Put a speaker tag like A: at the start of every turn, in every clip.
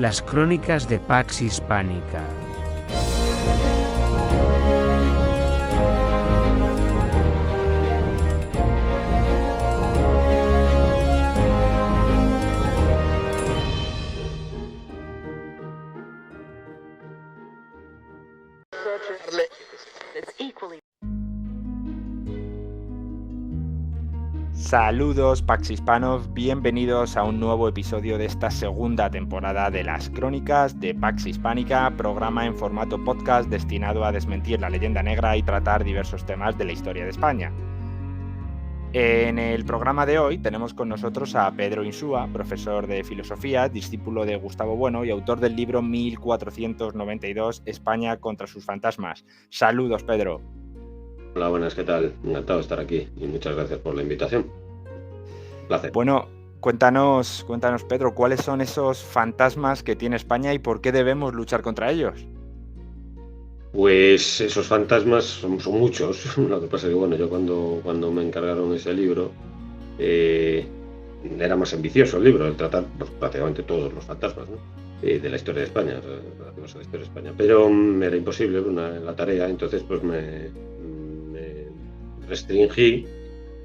A: Las crónicas de Pax Hispánica.
B: Saludos Pax Hispanos, bienvenidos a un nuevo episodio de esta segunda temporada de las Crónicas de Pax Hispánica, programa en formato podcast destinado a desmentir la leyenda negra y tratar diversos temas de la historia de España. En el programa de hoy tenemos con nosotros a Pedro Insúa, profesor de filosofía, discípulo de Gustavo Bueno y autor del libro 1492, España contra sus fantasmas. Saludos, Pedro.
C: Hola, buenas, ¿qué tal? Encantado de estar aquí y muchas gracias por la invitación. Un placer.
B: Bueno, cuéntanos, Pedro, ¿cuáles son esos fantasmas que tiene España y por qué debemos luchar contra ellos?
C: Pues esos fantasmas son muchos. Lo que pasa es que, bueno, yo cuando me encargaron ese libro, era más ambicioso el libro, el tratar prácticamente todos los fantasmas, ¿no? De la historia de España, relativos a la historia de España. Pero era imposible la tarea, entonces pues me restringí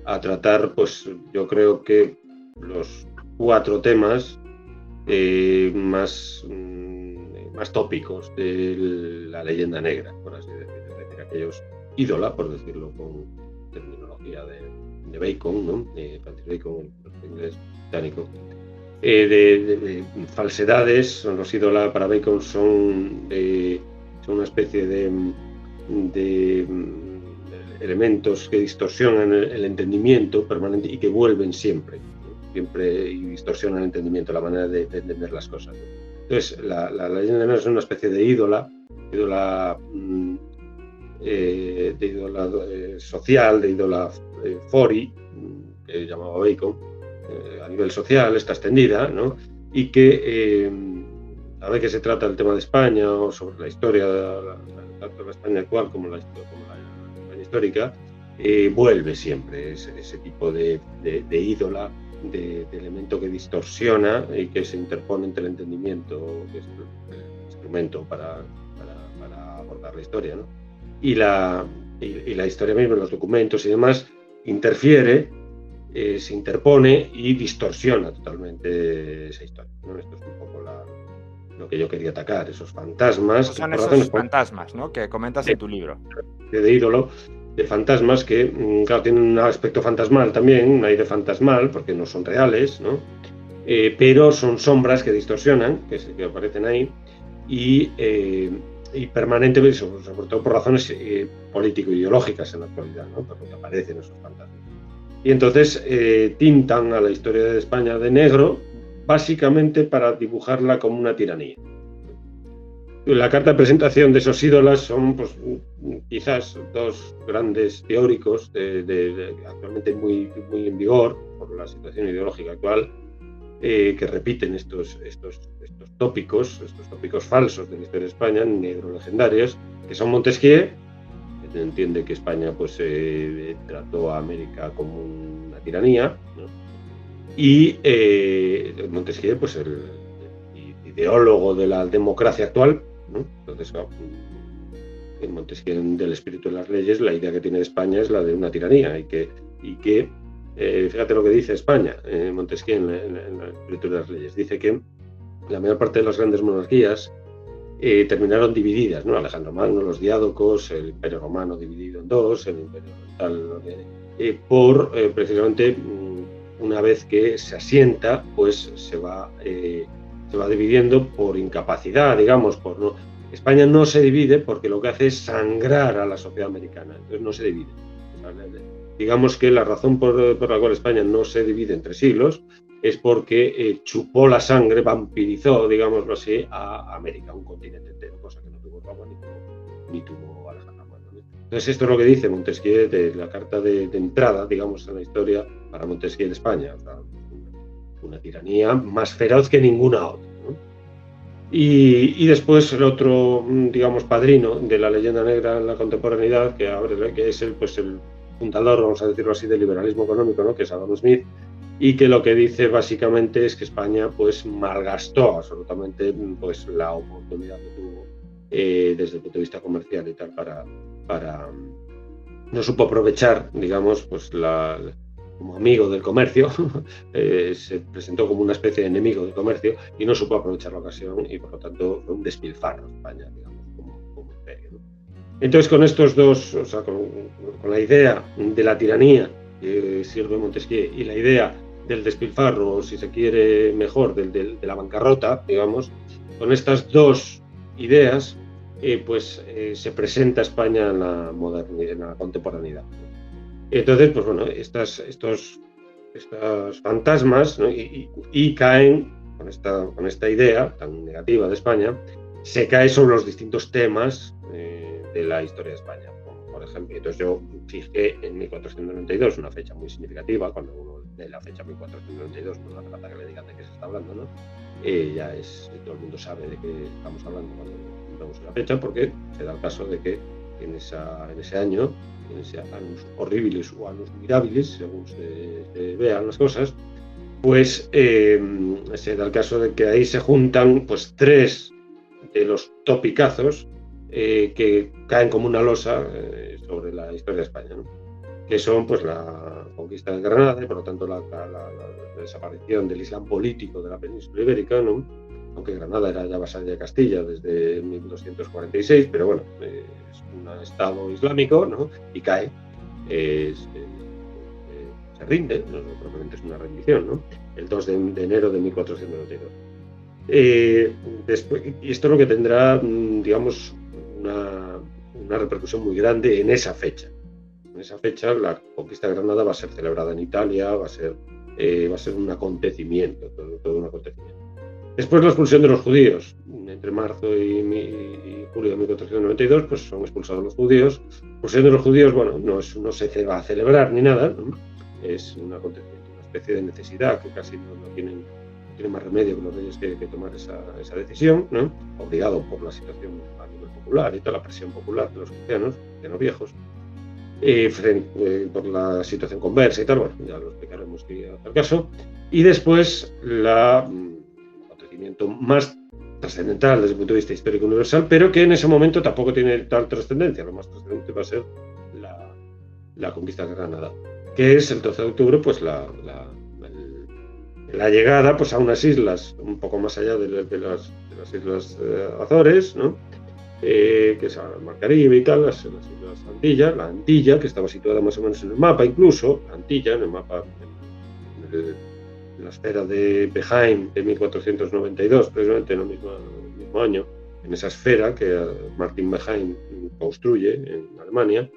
C: a tratar, pues yo creo que los 4 temas más tópicos de la leyenda negra, por así decirlo, es decir, aquellos ídola, por decirlo con terminología de Bacon, ¿no? Francis Bacon, el inglés británico, de falsedades. Son los ídola para Bacon, son una especie de elementos que distorsionan el entendimiento permanente y que vuelven siempre y distorsionan el entendimiento, la manera de entender las cosas. Entonces, la leyenda negra es una especie de ídola social, de ídola fori, que llamaba Bacon, a nivel social, está extendida, ¿no? Y que a vez que se trata del tema de España o sobre la historia, tanto la España actual como la España histórica, vuelve siempre ese tipo de ídola, de elemento que distorsiona y que se interpone entre el entendimiento, que es el instrumento para abordar la historia, ¿no? Y la historia misma, los documentos y demás, interfiere, se interpone y distorsiona totalmente esa historia, ¿no? Esto es un poco lo que yo quería atacar, esos fantasmas.
B: Son esos fantasmas, ¿no?, que comentas en tu libro.
C: De ídolo, de fantasmas que, claro, tienen un aspecto fantasmal también, un aire fantasmal, porque no son reales, ¿no? Pero son sombras que distorsionan, que aparecen ahí, y permanentemente, sobre todo por razones político-ideológicas en la actualidad, ¿no? Porque aparecen esos fantasmas. Y entonces tintan a la historia de España de negro, básicamente para dibujarla como una tiranía. La carta de presentación de esos ídolas son, pues, quizás 2 grandes teóricos actualmente muy en vigor por la situación ideológica actual, que repiten estos tópicos falsos de la historia de España, negro-legendarios, que son Montesquieu, que entiende que España pues trató a América como una tiranía, ¿no? Y Montesquieu, pues el ideólogo de la democracia actual, ¿no? Entonces, en Montesquieu, del espíritu de las leyes, la idea que tiene de España es la de una tiranía, y que fíjate lo que dice España, Montesquieu en el espíritu de las leyes, dice que la mayor parte de las grandes monarquías terminaron divididas, ¿no? Alejandro Magno, los diádocos, el Imperio Romano dividido en 2, el Imperio Oriental, precisamente una vez que se asienta, pues se va dividiendo por incapacidad, digamos, España no se divide porque lo que hace es sangrar a la sociedad americana, entonces no se divide. Digamos que la razón por la cual España no se divide entre siglos es porque chupó la sangre, vampirizó, digámoslo así, a América, un continente entero, cosa que no tuvo Roma ni tuvo Alejandro Magno. Entonces esto es lo que dice Montesquieu de la carta de entrada, digamos, en la historia para Montesquieu de España, o sea, una tiranía más feroz que ninguna otra, ¿no? Y después el otro, digamos, padrino de la leyenda negra en la contemporaneidad, que es el fundador, vamos a decirlo así, del liberalismo económico, ¿no?, que es Adam Smith, y que lo que dice básicamente es que España pues malgastó absolutamente pues la oportunidad que tuvo desde el punto de vista comercial y tal para no supo aprovechar, digamos, pues como amigo del comercio, se presentó como una especie de enemigo del comercio y no supo aprovechar la ocasión y por lo tanto fue un despilfarro España, digamos, como imperio, ¿no? Entonces con estos dos, o sea, con la idea de la tiranía que sirve Montesquieu y la idea del despilfarro, o si se quiere mejor, de la bancarrota, digamos, con estas dos ideas, se presenta España en la modernidad, en la contemporaneidad. Entonces, pues bueno, estos fantasmas, ¿no? y caen con esta idea tan negativa de España, se cae sobre los distintos temas de la historia de España. Por ejemplo, entonces yo fijé en 1492, una fecha muy significativa, cuando uno lee la fecha 1492, pues no hace falta que le digan de qué se está hablando, ¿no? Todo el mundo sabe de qué estamos hablando cuando vemos la fecha, porque se da el caso de que en ese año, en ese annus horribilis o annus mirabilis, según se vean las cosas, pues se da el caso de que ahí se juntan pues tres de los topicazos que caen como una losa sobre la historia de España, ¿no? Que son pues la conquista de Granada y por lo tanto la desaparición del Islam político de la península ibérica, ¿no? Aunque Granada era ya vasalla de Castilla desde 1246, pero bueno, es un estado islámico, ¿no? Y cae, se rinde, no propiamente es una rendición, ¿no? El 2 de enero de 1492. Después, y esto es lo que tendrá, digamos, una repercusión muy grande en esa fecha. En esa fecha la conquista de Granada va a ser celebrada en Italia, va a ser un acontecimiento, todo un acontecimiento. Después la expulsión de los judíos. Entre marzo y julio de 1492 pues son expulsados los judíos. La expulsión de los judíos, bueno, no se va a celebrar ni nada, ¿no? Es un acontecimiento, una especie de necesidad que casi no tienen más remedio que los reyes que tomar esa decisión, ¿no? Obligado por la situación a nivel popular y toda la presión popular de los cristianos viejos, por la situación conversa y tal, bueno, ya lo explicaremos que hacer caso. Y después el acontecimiento más trascendental desde el punto de vista histórico universal, pero que en ese momento tampoco tiene tal trascendencia. Lo más trascendente va a ser la conquista de Granada, que es el 12 de octubre, pues la llegada pues a unas islas un poco más allá de las islas Azores, ¿no? Que es el Mar Caribe y tal, las islas Antilla, la Antilla, que estaba situada más o menos en el mapa, incluso la Antilla, en el mapa, en la esfera de Behaim de 1492, precisamente en el mismo año, en esa esfera que Martin Behaim construye en Alemania,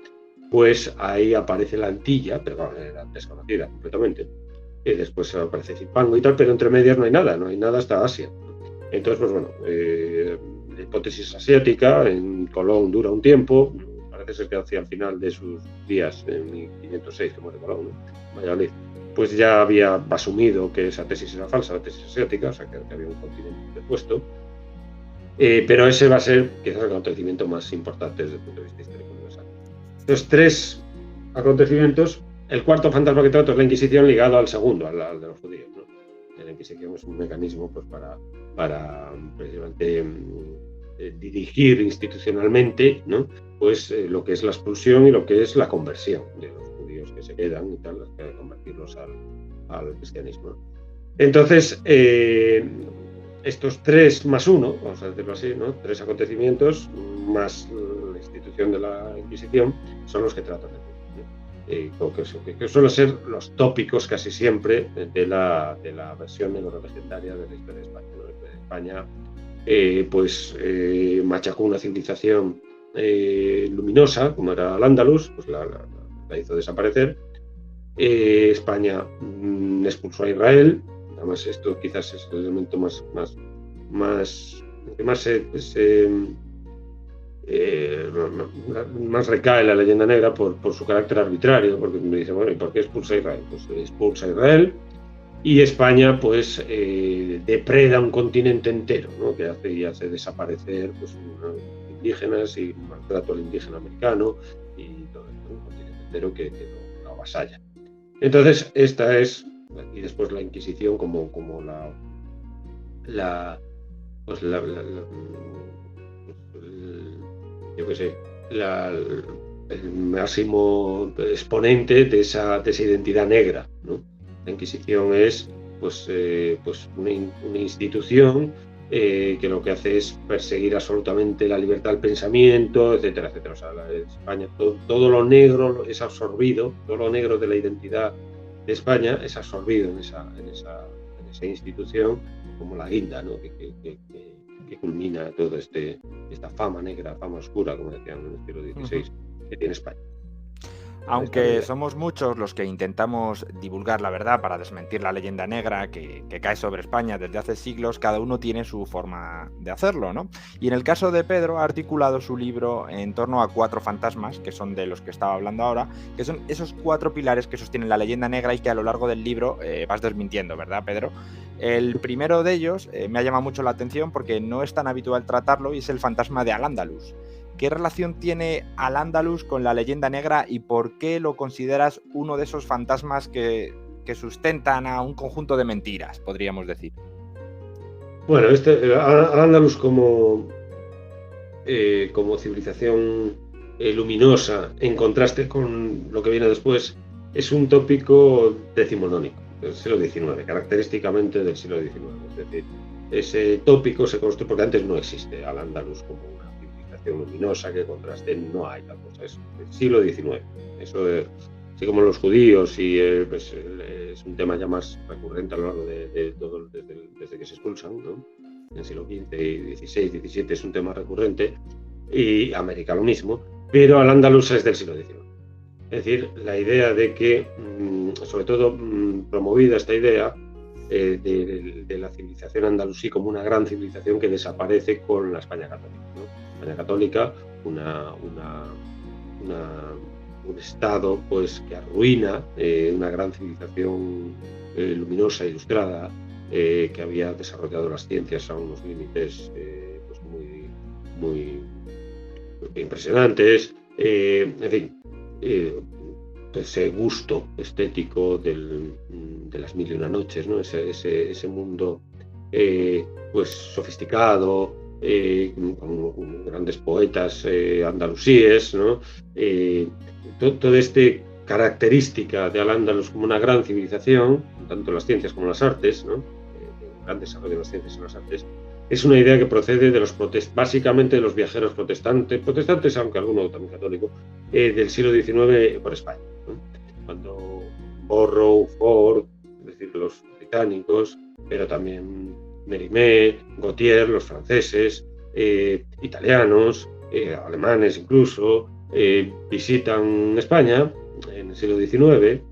C: pues ahí aparece la Antilla, pero bueno, era desconocida completamente. Y después aparece Zipango y tal, pero entre medias no hay nada hasta Asia. Entonces, pues bueno, la hipótesis asiática en Colón dura un tiempo, parece ser que hacia el final de sus días, en 1506, que muere Colón, ¿no? Valladolid, pues ya había asumido que esa tesis era falsa, la tesis asiática, o sea que había un continente interpuesto, pero ese va a ser quizás el acontecimiento más importante desde el punto de vista histórico universal. Estos tres acontecimientos. El cuarto fantasma que trato es la Inquisición ligado al segundo, al de los judíos, ¿no? La Inquisición es un mecanismo pues, para precisamente dirigir institucionalmente, ¿no? Pues lo que es la expulsión y lo que es la conversión de los judíos que se quedan y tal, convertirlos al cristianismo. Entonces, estos 3 más 1, vamos a decirlo así, ¿no? 3 acontecimientos más la institución de la Inquisición son los que tratan de que suelen ser los tópicos casi siempre de la versión legendaria de la historia de España. España machacó una civilización luminosa, como era el Andalus, pues la hizo desaparecer. España expulsó a Israel, además esto quizás es el elemento más recae la leyenda negra por su carácter arbitrario, porque me dice, bueno, ¿y por qué expulsa a Israel? Pues expulsa a Israel y España pues depreda un continente entero, ¿no? Que hace desaparecer pues, indígenas y maltrato al indígena americano y todo esto, un continente entero que lo avasalla. Entonces, esta es y después la Inquisición como yo qué sé, el máximo exponente de esa identidad negra, ¿no? La Inquisición es pues una institución que lo que hace es perseguir absolutamente la libertad del pensamiento, etcétera, etcétera. O sea, en España todo lo negro es absorbido, todo lo negro de la identidad de España es absorbido en esa institución como la guinda, ¿no? que culmina toda esta fama negra, fama oscura, como decían en el siglo XVI, que tiene España.
B: Aunque somos muchos los que intentamos divulgar la verdad para desmentir la leyenda negra que cae sobre España desde hace siglos, cada uno tiene su forma de hacerlo, ¿no? Y en el caso de Pedro ha articulado su libro en torno a 4 fantasmas, que son de los que estaba hablando ahora, que son esos 4 pilares que sostienen la leyenda negra y que a lo largo del libro vas desmintiendo, ¿verdad, Pedro? El primero de ellos me ha llamado mucho la atención porque no es tan habitual tratarlo y es el fantasma de Al-Ándalus. ¿Qué relación tiene Al-Ándalus con la leyenda negra y por qué lo consideras uno de esos fantasmas que sustentan a un conjunto de mentiras, podríamos decir?
C: Bueno, Al-Ándalus como civilización luminosa, en contraste con lo que viene después, es un tópico decimonónico del siglo XIX, característicamente del siglo XIX. Es decir, ese tópico se construye porque antes no existe Al-Ándalus como una luminosa que contraste, no hay tal cosa, es del siglo XIX. Eso así como los judíos y pues, es un tema ya más recurrente a lo largo de todo desde que se expulsan, ¿no? En el siglo XV y XVI, XVII es un tema recurrente, y América lo mismo, pero Al-Ándalus es del siglo XIX. Es decir, la idea de que, sobre todo promovida esta idea de la civilización andalusí como una gran civilización que desaparece con la España católica, ¿no? España católica, un estado pues que arruina una gran civilización luminosa, ilustrada, que había desarrollado las ciencias a unos límites pues muy impresionantes, en fin, ese gusto estético de las mil y una noches, ¿no? Ese mundo pues sofisticado, con grandes poetas andalusíes, ¿no? Toda esta característica de Al-Ándalus como una gran civilización, tanto las ciencias como las artes, ¿no? Un gran desarrollo de las ciencias y las artes, es una idea que procede de básicamente de los viajeros protestantes, aunque alguno también católico, del siglo XIX por España, ¿no? Cuando Borrow, Ford, es decir, los británicos, pero también Mérimée, Gautier, los franceses, italianos, alemanes incluso, visitan España en el siglo XIX,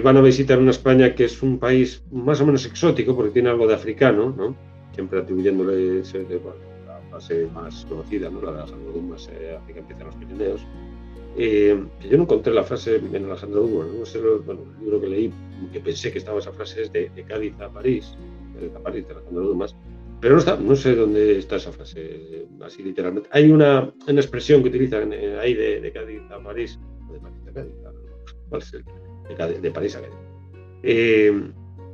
C: van a visitar una España que es un país más o menos exótico porque tiene algo de africano, ¿no? Siempre atribuyéndole la fase más conocida, ¿no? La de Alejandro Dumas, África empieza en los Pirineos. Que yo no encontré la frase en Alejandro Dumas, ¿no? El libro que leí, que pensé que estaba esa frase, es de Cádiz a París, de Alejandro Dumas, pero no sé dónde está esa frase, así literalmente. Hay una expresión que utilizan ahí de Cádiz a París, o de París a Cádiz, ¿cuál es de París a Cádiz?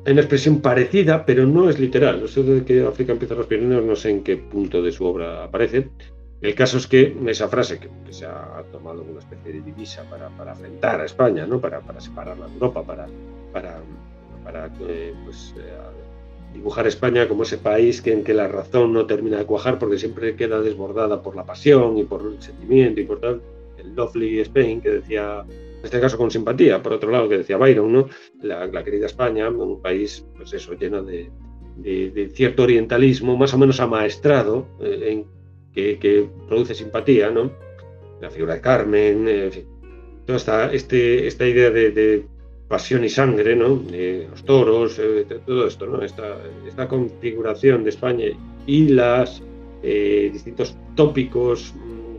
C: Hay una expresión parecida, pero no es literal. Eso de que África empieza en los Pirineos, no sé en qué punto de su obra aparece. El caso es que esa frase, que se ha tomado como una especie de divisa para afrentar a España, ¿no? para separarla de Europa, para dibujar a España como ese país en que la razón no termina de cuajar porque siempre queda desbordada por la pasión y por el sentimiento y por tal. El Lovely Spain, que decía, en este caso con simpatía, por otro lado, que decía Byron, ¿no? La querida España, un país pues eso, lleno de cierto orientalismo, más o menos amaestrado, que produce simpatía, ¿no? La figura de Carmen, en fin, toda esta idea de pasión y sangre, ¿no? Los toros, todo esto, ¿no? Esta configuración de España y los distintos tópicos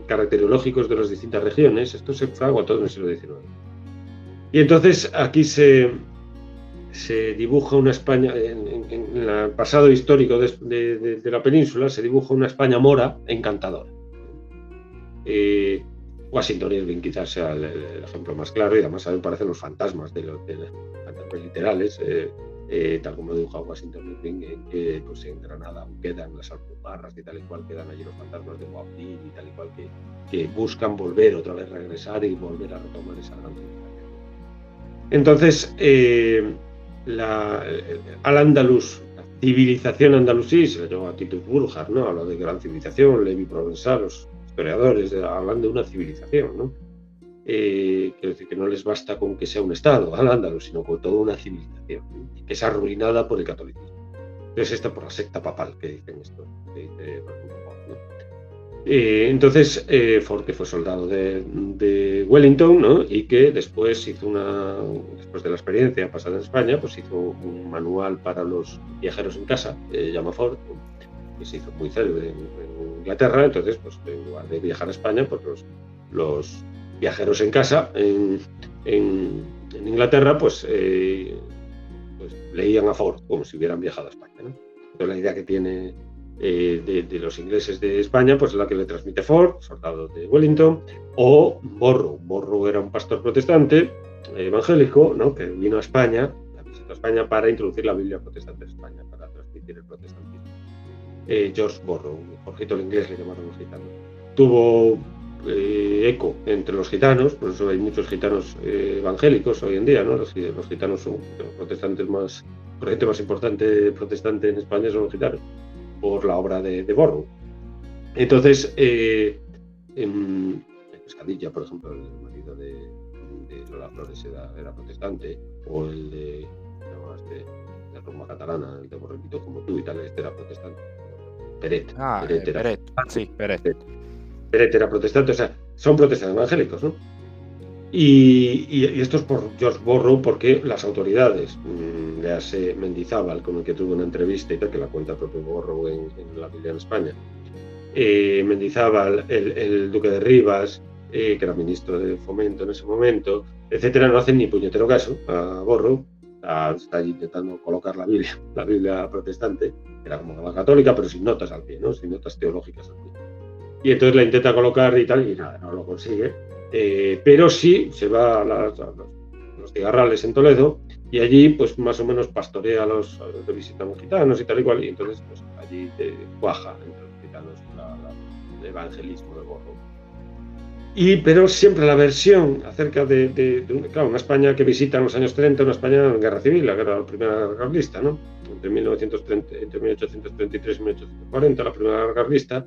C: caracterológicos de las distintas regiones, esto se fragua todo en el siglo XIX. Y entonces aquí se dibuja una España, en el pasado histórico de la península, se dibuja una España mora encantadora. Washington Irving quizás sea el ejemplo más claro, y además a mí me parecen los fantasmas de fantasmas literales, tal como dibuja Washington Irving, en que pues, en Granada aún quedan las alpujarras y tal y cual, quedan allí los fantasmas de Boab Dee y tal y cual, que buscan volver otra vez, regresar y volver a retomar esa gran civilización. Entonces, Al-Ándalus, la civilización andalusí, se le llamó a Titus Burckhardt, ¿no? Habla de gran civilización, Levi Provençal, los historiadores hablan de una civilización, ¿no? Quiero decir que no les basta con que sea un estado, Al-Ándalus, sino con toda una civilización, ¿no? Que es arruinada por el catolicismo. Entonces, esta por la secta papal, que dicen esto, que dice, ¿no? Entonces, Ford, que fue soldado de Wellington, ¿no? Y que después después de la experiencia pasada en España, pues hizo un manual para los viajeros en casa, llama Ford, que se hizo muy célebre en Inglaterra. Entonces, pues en lugar de viajar a España, pues los viajeros en casa en Inglaterra, pues leían a Ford como si hubieran viajado a España, ¿no? Entonces, la idea que tiene de los ingleses de España, pues es la que le transmite Ford, soldado de Wellington, o Borrow. Borrow era un pastor protestante evangélico, ¿no? Que vino a España, visitó a España para introducir la Biblia protestante en España, para transmitir el protestantismo. George Borrow, Jorgito el inglés le llamaron los gitanos. Tuvo eco entre los gitanos, por eso hay muchos gitanos evangélicos hoy en día, ¿no? Los gitanos son los protestantes más, la corriente más importante protestante en España son los gitanos, por la obra de Borrow. Entonces, en Pescadilla, por ejemplo, el marido de Lola Flores era protestante, o el de Roma Catalana, el de Borrellito como tú y tal, este era protestante. Peret era protestante, o sea, son protestantes evangélicos, ¿no? Y esto es por George Borrow, porque las autoridades, le hace Mendizábal, con el que tuvo una entrevista y tal, que la cuenta el propio Borrow en la Biblia en España. Mendizábal, el duque de Rivas, que era ministro de Fomento en ese momento, etcétera, no hacen ni puñetero caso a Borrow. Está allí intentando colocar la Biblia protestante, que era como la católica, pero sin notas al pie, ¿no? Sin notas teológicas al pie. Y entonces la intenta colocar y tal, y nada, no lo consigue. Pero sí se va a los cigarrales en Toledo, y allí pues más o menos pastorea a los que visitan los gitanos y tal y cual, y entonces pues allí cuaja entre los gitanos el evangelismo de Borrow. Pero siempre la versión acerca de una España que visita en los años 30, una España en guerra civil, la primera guerra carlista, ¿no? Entre 1833 y 1840, la primera guerra carlista.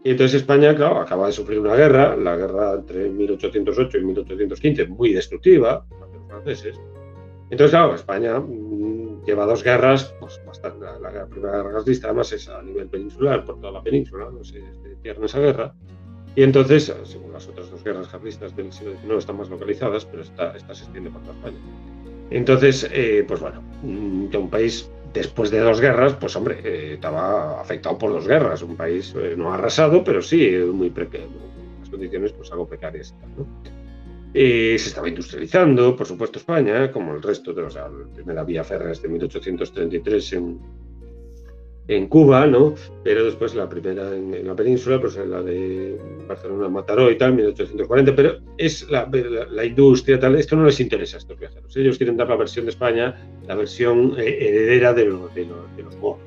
C: Y entonces España, claro, acaba de sufrir una guerra, la guerra entre 1808 y 1815, muy destructiva para los franceses. Entonces, claro, España lleva dos guerras, pues bastante. La primera guerra carlista además es a nivel peninsular, por toda la península, no se cierra esa guerra. Y entonces, según las otras dos guerras carlistas del siglo XIX, están más localizadas, pero esta se extiende por toda España. Entonces, pues bueno, que un país después de dos guerras, pues hombre, estaba afectado por dos guerras, un país no arrasado, pero sí muy precario, las condiciones pues algo precarias y tal, ¿no? Se estaba industrializando, por supuesto, España, como el resto de la primera vía férrea es de 1833 en Cuba, ¿no? Pero después la primera en la península, pues la de Barcelona, Mataró y tal, 1840, pero es la industria, tal, esto no les interesa a estos viajeros. Ellos quieren dar la versión de España, la versión heredera de los moros,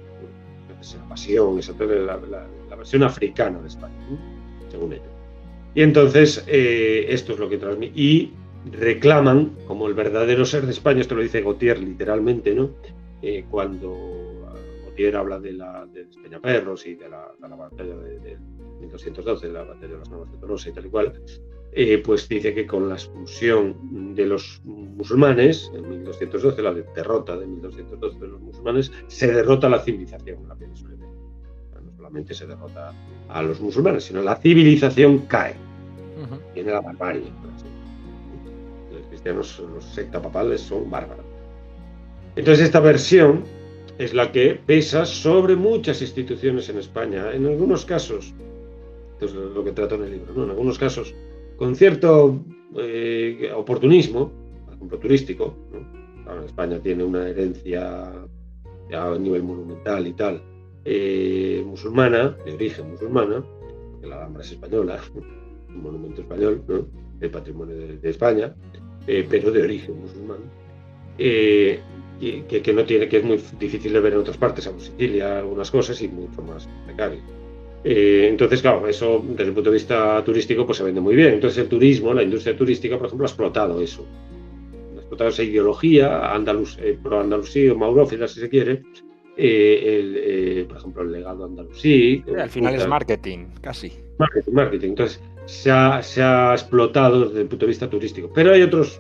C: ¿no? Esa pasión, la versión africana de España, ¿no? Según ellos. Y entonces, esto es lo que transmite. Y reclaman como el verdadero ser de España, esto lo dice Gautier literalmente, ¿no? Cuando Gautier habla de Peñaperros y de la batalla de 1212, la batalla de las Navas de Tolosa y tal y cual, pues dice que con la expulsión de los musulmanes en 1212, la derrota de 1212 de los musulmanes, se derrota la civilización en la península ibérica. No solamente se derrota a los musulmanes, sino la civilización cae. Viene la barbarie. Los cristianos, los secta papales, son bárbaros. Entonces esta versión es la que pesa sobre muchas instituciones en España, en algunos casos, esto es lo que trato en el libro, ¿no? En algunos casos con cierto oportunismo, por ejemplo turístico, ¿no? Claro, España tiene una herencia a nivel monumental y tal, musulmana, de origen musulmana, porque la Alhambra es española, un monumento español, ¿no? El patrimonio de España, pero de origen musulmán, que no tiene, que es muy difícil de ver en otras partes, en Sicilia, algunas cosas, y mucho más precario. Entonces, claro, eso desde el punto de vista turístico pues se vende muy bien. Entonces el turismo, la industria turística, por ejemplo, ha explotado eso. Ha explotado esa ideología pro-andalusí o maurófila, si se quiere. Por ejemplo, el legado andalusí.
B: Al final es marketing, casi.
C: Marketing. Entonces se ha explotado desde el punto de vista turístico. Pero hay otros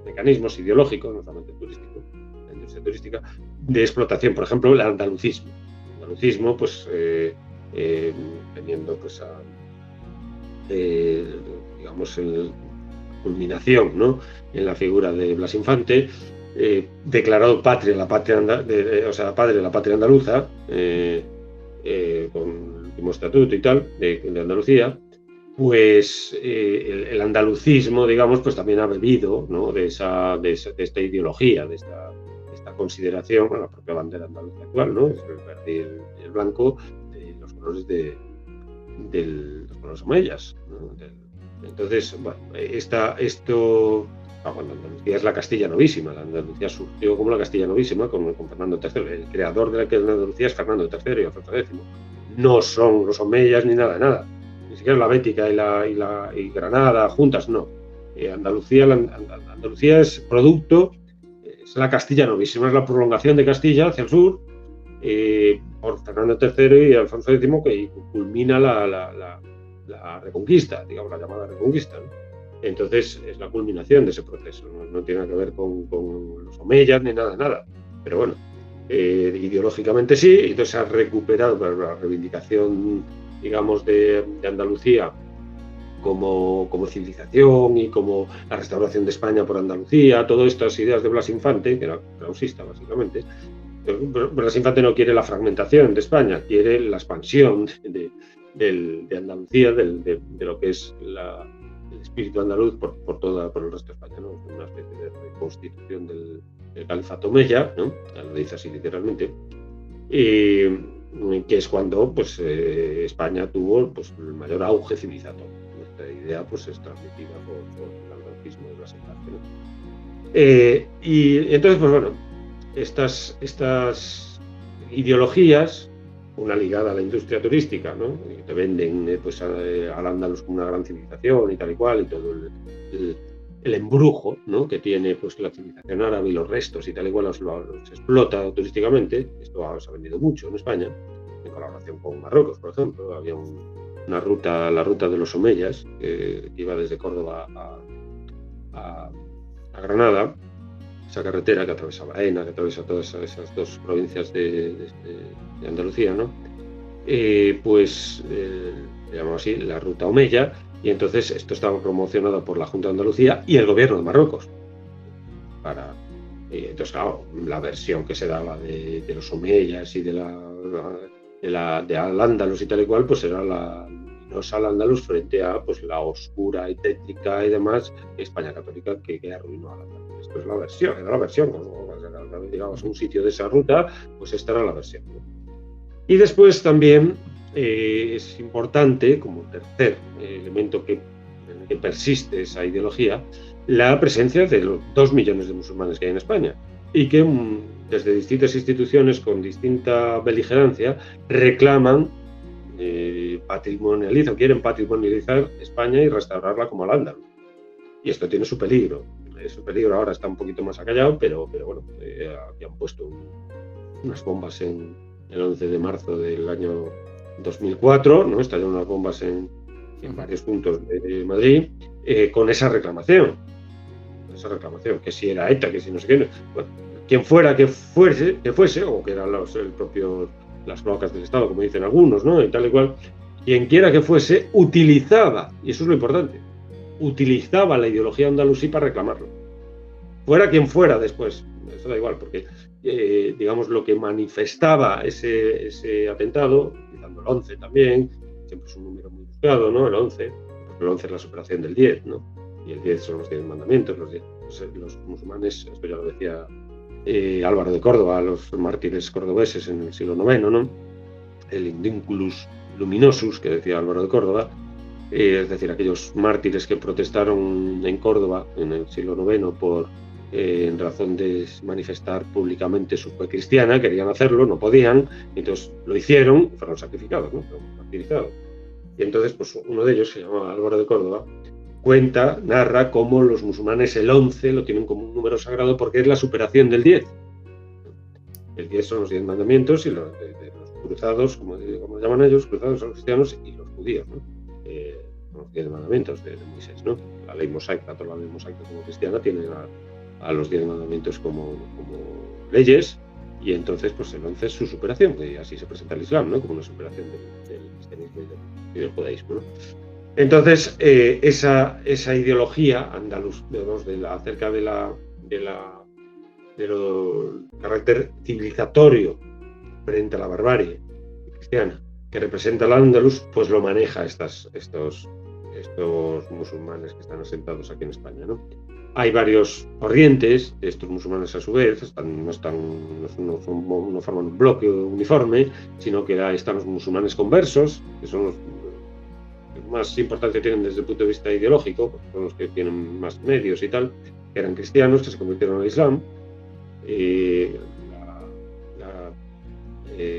C: mecanismos ideológicos, no solamente turístico, la industria turística, de explotación. Por ejemplo, el andalucismo. El andalucismo, pues... teniendo pues digamos en culminación, ¿no?, en la figura de Blas Infante, declarado padre de la patria andaluza, con el último estatuto y tal de Andalucía, pues el andalucismo, digamos, pues también ha bebido, ¿no?, de esta ideología, de esta consideración con la propia bandera andaluza actual, ¿no? Es el verde y el blanco, los colores de los colores omeyas, ¿no? Entonces, bueno, cuando Andalucía es la Castilla Novísima, la Andalucía surgió como la Castilla Novísima con Fernando III. El creador de la Andalucía es Fernando III y Alfonso X. No son los omeyas ni nada. Ni siquiera la Bética y Granada juntas, no. Andalucía es producto. Es la Castilla Novísima, es la prolongación de Castilla hacia el sur, por Fernando III y Alfonso X, que culmina la Reconquista, digamos, la llamada Reconquista, ¿no? Entonces es la culminación de ese proceso, no tiene nada que ver con los omeyas ni nada. Pero bueno, ideológicamente sí, entonces se ha recuperado la reivindicación, digamos, de Andalucía como civilización y como la restauración de España por Andalucía, todas estas ideas de Blas Infante, que era clausista básicamente. Blas Infante no quiere la fragmentación de España, quiere la expansión de Andalucía, de lo que es el espíritu andaluz por el resto de España, ¿no? Una especie de reconstitución del califato omeya, ¿no? Lo dice así literalmente. Que es cuando pues, España tuvo pues, el mayor auge civilizatorio. Esta idea pues, es transmitida por el andalucismo de Blas Infante, ¿no? Y entonces, pues bueno, estas ideologías, una ligada a la industria turística, ¿no? Que te venden pues, al Andaluz como una gran civilización y tal y cual, y todo el embrujo, ¿no?, que tiene pues, la civilización árabe y los restos y tal y cual los explota turísticamente. Esto se ha vendido mucho en España, en colaboración con Marruecos, por ejemplo. Había la ruta de los omeyas, que iba desde Córdoba a Granada, esa carretera que atraviesa Baena, que atraviesa todas esas dos provincias de Andalucía, ¿no? Pues se llamaba así la ruta omeya, y entonces esto estaba promocionado por la Junta de Andalucía y el gobierno de Marruecos. Entonces, claro, la versión que se daba de los omeyas y de Al-Ándalus y tal y cual, pues era la luminosa Al-Ándalus frente a pues, la oscura y tétrica y demás España católica que arruinó a Al-Ándalus. Esto es la versión, era la versión, cuando llegabas a un sitio de esa ruta, pues esta era la versión, ¿no? Y después también es importante, como tercer elemento en el que persiste esa ideología, la presencia de los 2 millones de musulmanes que hay en España, y que desde distintas instituciones con distinta beligerancia reclaman, quieren patrimonializar España y restaurarla como Al-Ándalus. Y esto tiene su peligro. Su peligro ahora está un poquito más acallado, pero bueno, aquí han puesto unas bombas en el 11 de marzo del año 2004, ¿no? Estallaron unas bombas en varios puntos de Madrid, con esa reclamación, que si era ETA, que si no sé qué, bueno, quien fuera que fuese, o que eran las cloacas del Estado, como dicen algunos, ¿no? Y tal y cual, quien quiera que fuese, utilizaba, y eso es lo importante, utilizaba la ideología andalusí para reclamarlo. Fuera quien fuera después, eso da igual, porque digamos lo que manifestaba ese atentado, utilizando el 11 también, siempre es un número muy buscado, ¿no? El 11, porque el 11 es la superación del 10, ¿no? Y el 10 son los 10 mandamientos, los musulmanes, esto ya lo decía Álvaro de Córdoba, los mártires cordobeses en el siglo IX, ¿no? El Indunculus Luminosus, que decía Álvaro de Córdoba, es decir, aquellos mártires que protestaron en Córdoba en el siglo IX en razón de manifestar públicamente su fe cristiana, querían hacerlo, no podían, entonces lo hicieron, fueron sacrificados, ¿no? Fueron martirizados. Y entonces, pues uno de ellos, se llama Álvaro de Córdoba, narra cómo los musulmanes el 11 lo tienen como un número sagrado porque es la superación del 10. El 10 son los 10 mandamientos y los cruzados, como llaman ellos, cruzados son los cristianos y los judíos, ¿no? Los 10 mandamientos de Moisés, ¿no? La ley mosaica, toda la ley mosaica como cristiana tiene a los 10 mandamientos como leyes, y entonces pues el 11 es su superación, y así se presenta el Islam, ¿no? Como una superación del cristianismo y del judaísmo, ¿no? Entonces esa ideología andaluz, digamos, acerca del carácter civilizatorio frente a la barbarie cristiana que representa el Andalus, pues lo maneja estos musulmanes que están asentados aquí en España, ¿no? Hay varios corrientes de estos musulmanes a su vez, no forman un bloque uniforme, sino que están los musulmanes conversos, que son los que más importancia tienen desde el punto de vista ideológico, porque son los que tienen más medios y tal, que eran cristianos, que se convirtieron al Islam. La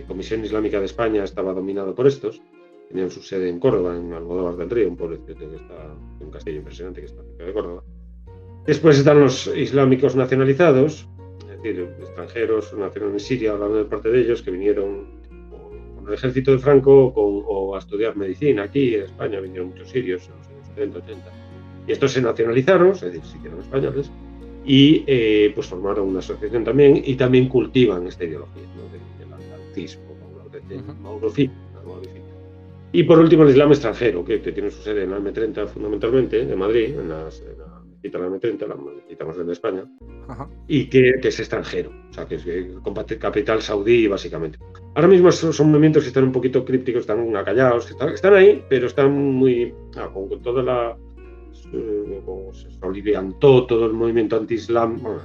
C: Comisión Islámica de España estaba dominada por estos, tenían su sede en Córdoba, en Almodóvar del Río, un pueblo que está un castillo impresionante que está cerca de Córdoba. Después están los islámicos nacionalizados, es decir, extranjeros nacidos en Siria, la mayor parte de ellos que vinieron con el ejército de Franco o a estudiar medicina. Aquí en España vinieron muchos sirios en los años 70, 80. Y estos se nacionalizaron, es decir, sí que eran españoles, y pues formaron una asociación también, y también cultivan esta ideología, ¿no? del andalucismo, del maurofismo. Y por último el Islam extranjero, que tiene su sede en la M30 fundamentalmente, de Madrid, en la mezquita de la M30, la mezquita más grande de España. Ajá. Y que es extranjero, o sea, que es capital saudí básicamente. Ahora mismo son movimientos que están un poquito crípticos, están acallados, están ahí, pero están muy, con toda la... se soliviantó todo el movimiento anti-islámico,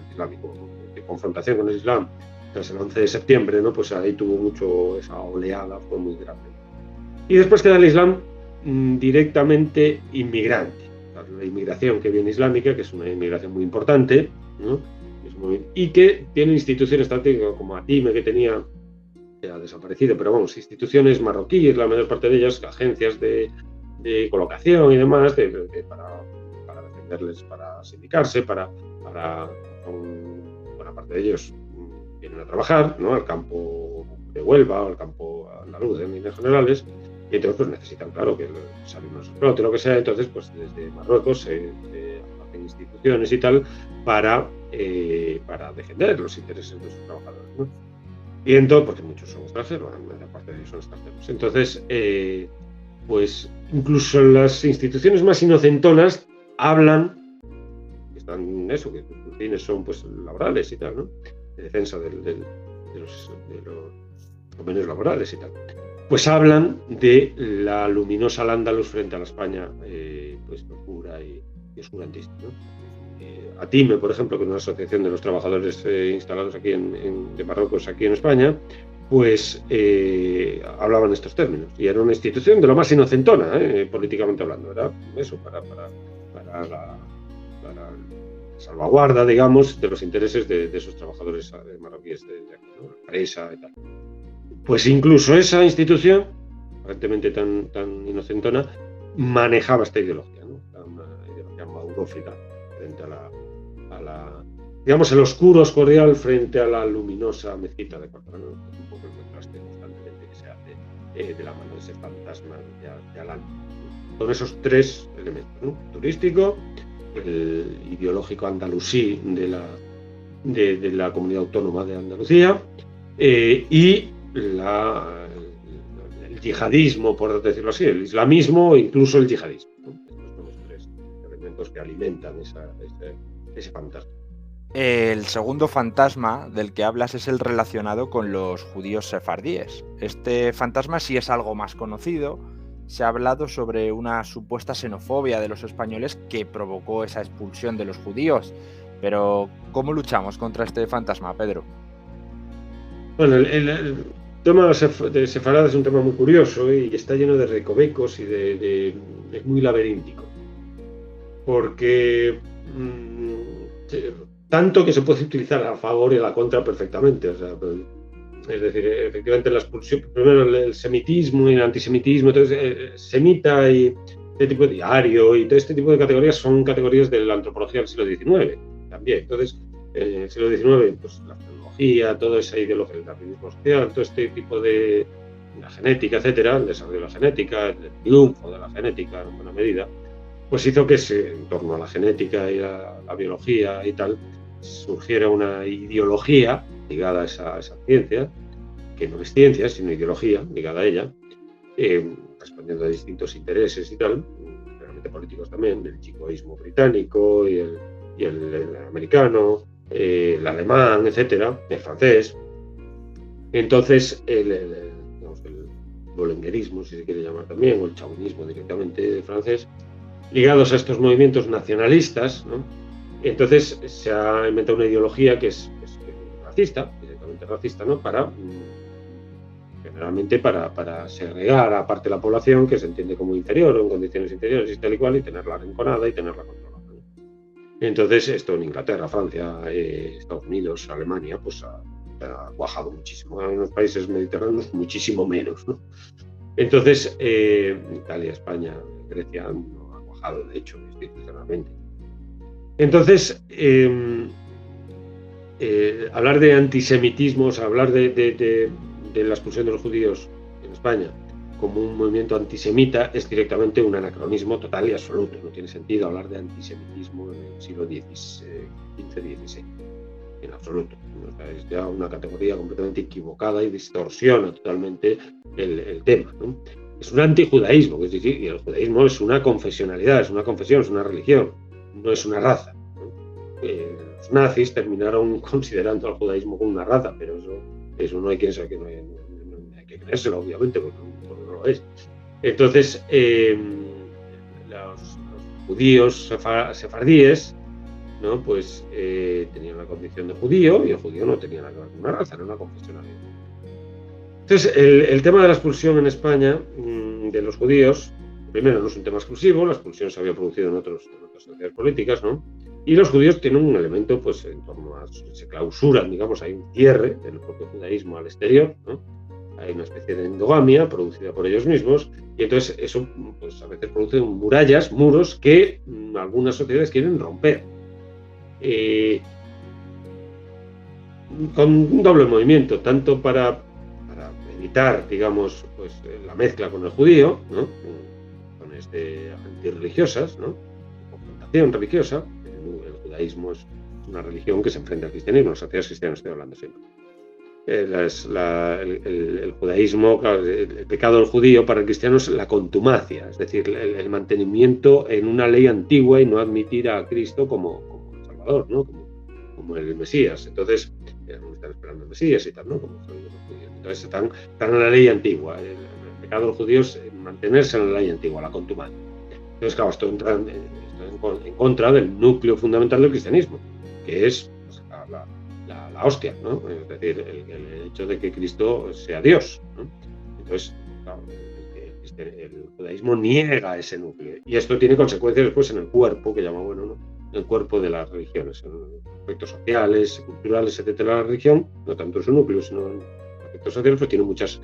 C: de confrontación con el Islam tras el 11 de septiembre, ¿no? Pues ahí tuvo mucho, esa oleada fue muy grande. Y después queda el Islam directamente inmigrante, la inmigración que viene islámica, que es una inmigración muy importante, ¿no? Y que tiene instituciones como Atime, que ha desaparecido, pero vamos, instituciones marroquíes, la mayor parte de ellas, agencias de colocación y demás, para defenderles, para sindicarse, buena parte de ellos vienen a trabajar, ¿no? Al campo de Huelva o al campo andaluz en líneas generales, y entonces pues necesitan, claro, que salen unos explote, lo que sea. Entonces pues desde Marruecos se hacen instituciones y tal para defender los intereses de sus trabajadores, ¿no? Y entonces, porque muchos son extranjeros, la parte de ellos son extranjeros. Entonces, pues incluso las instituciones más inocentonas hablan, están eso, que sus fines son pues laborales y tal, ¿no? De defensa de los convenios laborales y tal. Pues hablan de la luminosa Al-Ándalus frente a la España pues oscura y oscurantista, ¿no? Atime, por ejemplo, que es una asociación de los trabajadores instalados aquí de Marruecos aquí en España, pues hablaban estos términos, y era una institución de lo más inocentona, políticamente hablando, era eso, para la salvaguarda, digamos, de los intereses de esos trabajadores marroquíes de aquí, ¿no? La empresa y tal. Pues incluso esa institución, aparentemente tan inocentona, manejaba esta ideología, ¿no? Una ideología maurófila frente a la digamos, el oscuro escorial frente a la luminosa mezquita de Córdoba, ¿no? Un poco el contraste constantemente que se hace de la mano de ese fantasma de Alán. Con esos tres elementos, ¿no? Turístico, el ideológico andalusí de la comunidad autónoma de Andalucía, y el yihadismo, por decirlo así, el islamismo e incluso el yihadismo, ¿no? Estos son los tres elementos que alimentan ese fantasma.
B: El segundo fantasma del que hablas es el relacionado con los judíos sefardíes. Este fantasma sí es algo más conocido. Se ha hablado sobre una supuesta xenofobia de los españoles que provocó esa expulsión de los judíos. Pero, ¿cómo luchamos contra este fantasma, Pedro?
C: Bueno, tema de Sefarad es un tema muy curioso y está lleno de recovecos y es muy laberíntico. Porque tanto que se puede utilizar a favor y a la contra perfectamente. O sea, es decir, efectivamente la expulsión, primero el semitismo y el antisemitismo, entonces semita y este tipo de diario y todo este tipo de categorías son categorías de la antropología del siglo XIX también. Entonces, en el siglo XIX, pues la tecnología, toda esa ideología del darwinismo social, todo este tipo de la genética, etcétera, el desarrollo de la genética, el triunfo de la genética en buena medida, pues hizo que en torno a la genética y a la biología y tal, surgiera una ideología ligada a esa ciencia, que no es ciencia, sino ideología ligada a ella, respondiendo a distintos intereses y tal, realmente políticos también, el chicoísmo británico y el americano, el alemán, etcétera, el francés. Entonces, el bolenguerismo, si se quiere llamar también, o el chauvinismo directamente francés, ligados a estos movimientos nacionalistas, ¿no? Entonces se ha inventado una ideología que es racista, directamente racista, ¿no? Generalmente para segregar a parte de la población que se entiende como inferior o en condiciones inferiores y tal y cual, y tenerla arrinconada y tenerla controlada, ¿no? Entonces esto en Inglaterra, Francia, Estados Unidos, Alemania, pues ha cuajado muchísimo. En los países mediterráneos muchísimo menos, ¿no? Entonces Italia, España, Grecia no ha cuajado, de hecho, institucionalmente. Entonces, hablar de antisemitismo, o sea, hablar de la expulsión de los judíos en España como un movimiento antisemita es directamente un anacronismo total y absoluto. No tiene sentido hablar de antisemitismo en el siglo XV-XVI, en absoluto. O sea, es ya una categoría completamente equivocada y distorsiona totalmente el tema, ¿no? Es un antijudaísmo, es decir, y el judaísmo es una confesionalidad, es una confesión, es una religión, no es una raza, ¿no? Los nazis terminaron considerando al judaísmo como una raza, pero eso no hay quien sabe que no hay que creérselo, obviamente, porque no lo es. Entonces, los judíos sefardíes, ¿no? Pues tenían la condición de judío y el judío no tenía nada que ver con una raza, era una confesionalidad. Entonces, el tema de la expulsión en España de los judíos, primero, no es un tema exclusivo, la expulsión se había producido en otras sociedades políticas, ¿no? Y los judíos tienen un elemento, pues, en torno a se clausuran, digamos, hay un cierre del propio judaísmo al exterior, ¿no? Hay una especie de endogamia producida por ellos mismos, y entonces eso, pues, a veces produce muros que algunas sociedades quieren romper. Con un doble movimiento, tanto para evitar, digamos, pues la mezcla con el judío, ¿no? Con antirreligiosas, ¿no? Confrontación religiosa. El judaísmo es una religión que se enfrenta al cristianismo, las sociedades cristianas estoy hablando siempre. El judaísmo, claro, el pecado del judío para el cristiano es la contumacia, es decir, el mantenimiento en una ley antigua y no admitir a Cristo como el Salvador, ¿no? Como el Mesías. Entonces, están esperando el Mesías y tal, ¿no? Como los judíos. Entonces están en la ley antigua. El pecado de los judíos es mantenerse en la ley antigua, la contumacia. Entonces, claro, esto entra en contra del núcleo fundamental del cristianismo, que es, pues, la hostia, ¿no? Es decir, el hecho de que Cristo sea Dios, ¿no? Entonces, claro, el judaísmo niega ese núcleo. Y esto tiene consecuencias después en el cuerpo, que llama, bueno, ¿no? El cuerpo de las religiones, en aspectos sociales, culturales, etcétera, de la religión, no tanto en su núcleo, sino en aspectos sociales, pues tiene muchas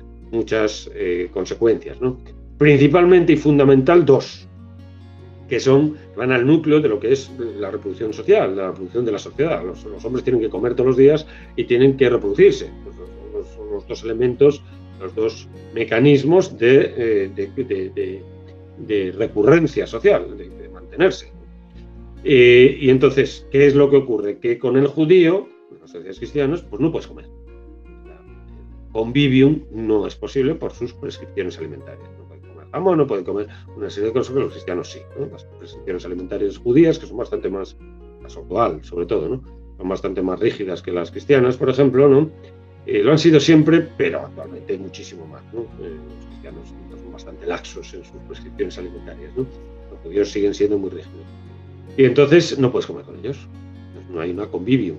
C: consecuencias, ¿no? Principalmente y fundamental dos, que van al núcleo de lo que es la reproducción social, la reproducción de la sociedad. Los hombres tienen que comer todos los días y tienen que reproducirse. Son los dos elementos, los dos mecanismos de recurrencia social, de mantenerse. Y entonces, ¿qué es lo que ocurre? Que con el judío, en las sociedades cristianas, pues no puedes comer. El convivium no es posible por sus prescripciones alimentarias. No pueden comer jamón, no pueden comer una serie de cosas que los cristianos sí, ¿no? Las prescripciones alimentarias judías, que son bastante más, las ortodoxas sobre todo, ¿no? Son bastante más rígidas que las cristianas, por ejemplo, ¿no? Lo han sido siempre, pero actualmente muchísimo más, ¿no? Los cristianos son bastante laxos en sus prescripciones alimentarias, ¿no? Los judíos siguen siendo muy rígidos. Y entonces no puedes comer con ellos. No hay una convivium.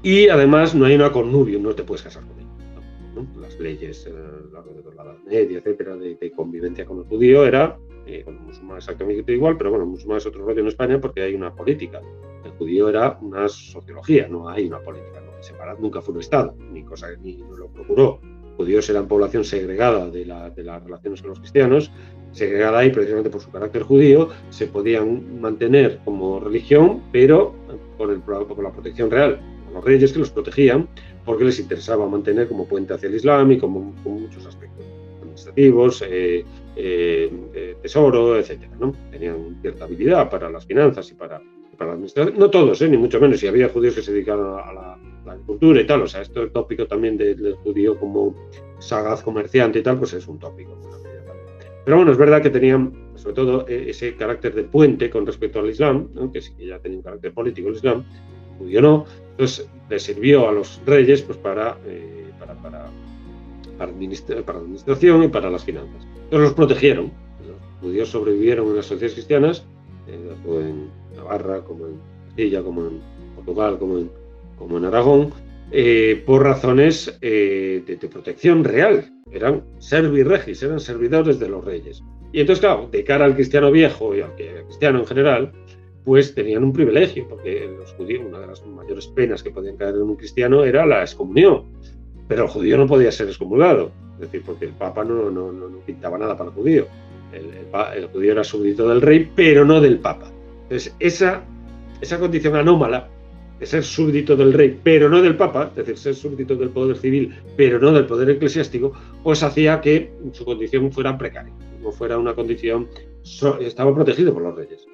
C: Y además no hay una connubium, no te puedes casar con ellos, ¿no? ¿no? Las leyes a lo largo de la Edad Media, etcétera, de convivencia con el judío era, con el musulmán exactamente igual, pero bueno, el musulmán es otro rollo en España porque hay una política. El judío era una sociología, no hay una política. ¿No? Separado nunca fue un Estado, ni no lo procuró. Judíos eran población segregada de las relaciones con los cristianos, segregada ahí precisamente por su carácter judío, se podían mantener como religión, pero con la protección real, con los reyes que los protegían, porque les interesaba mantener como puente hacia el Islam y como muchos aspectos administrativos, tesoro, etcétera, ¿no? Tenían cierta habilidad para las finanzas y para la administración, no todos, ni mucho menos, y había judíos que se dedicaban a la agricultura y tal, o sea, esto es tópico también del judío como sagaz comerciante y tal, pues es un tópico. Pero bueno, es verdad que tenían, sobre todo, ese carácter de puente con respecto al Islam, ¿no? Que sí que ya tenía un carácter político el Islam, el judío no, entonces le sirvió a los reyes pues para la administración y para las finanzas. Entonces los protegieron, los judíos sobrevivieron en las sociedades cristianas, tanto en Navarra, como en Castilla, como en Portugal, como en Aragón, por razones de protección real. Eran servi regis, eran servidores de los reyes. Y entonces, claro, de cara al cristiano viejo y al cristiano en general, pues tenían un privilegio, porque los judíos, una de las mayores penas que podían caer en un cristiano era la excomunión. Pero el judío no podía ser excomulgado, es decir, porque el Papa no pintaba nada para el judío. El judío era súbdito del rey, pero no del Papa. Entonces, esa condición anómala de ser súbdito del rey, pero no del Papa, es decir, ser súbdito del poder civil, pero no del poder eclesiástico, pues hacía que su condición fuera precaria, no fuera una condición, estaba protegido por los reyes.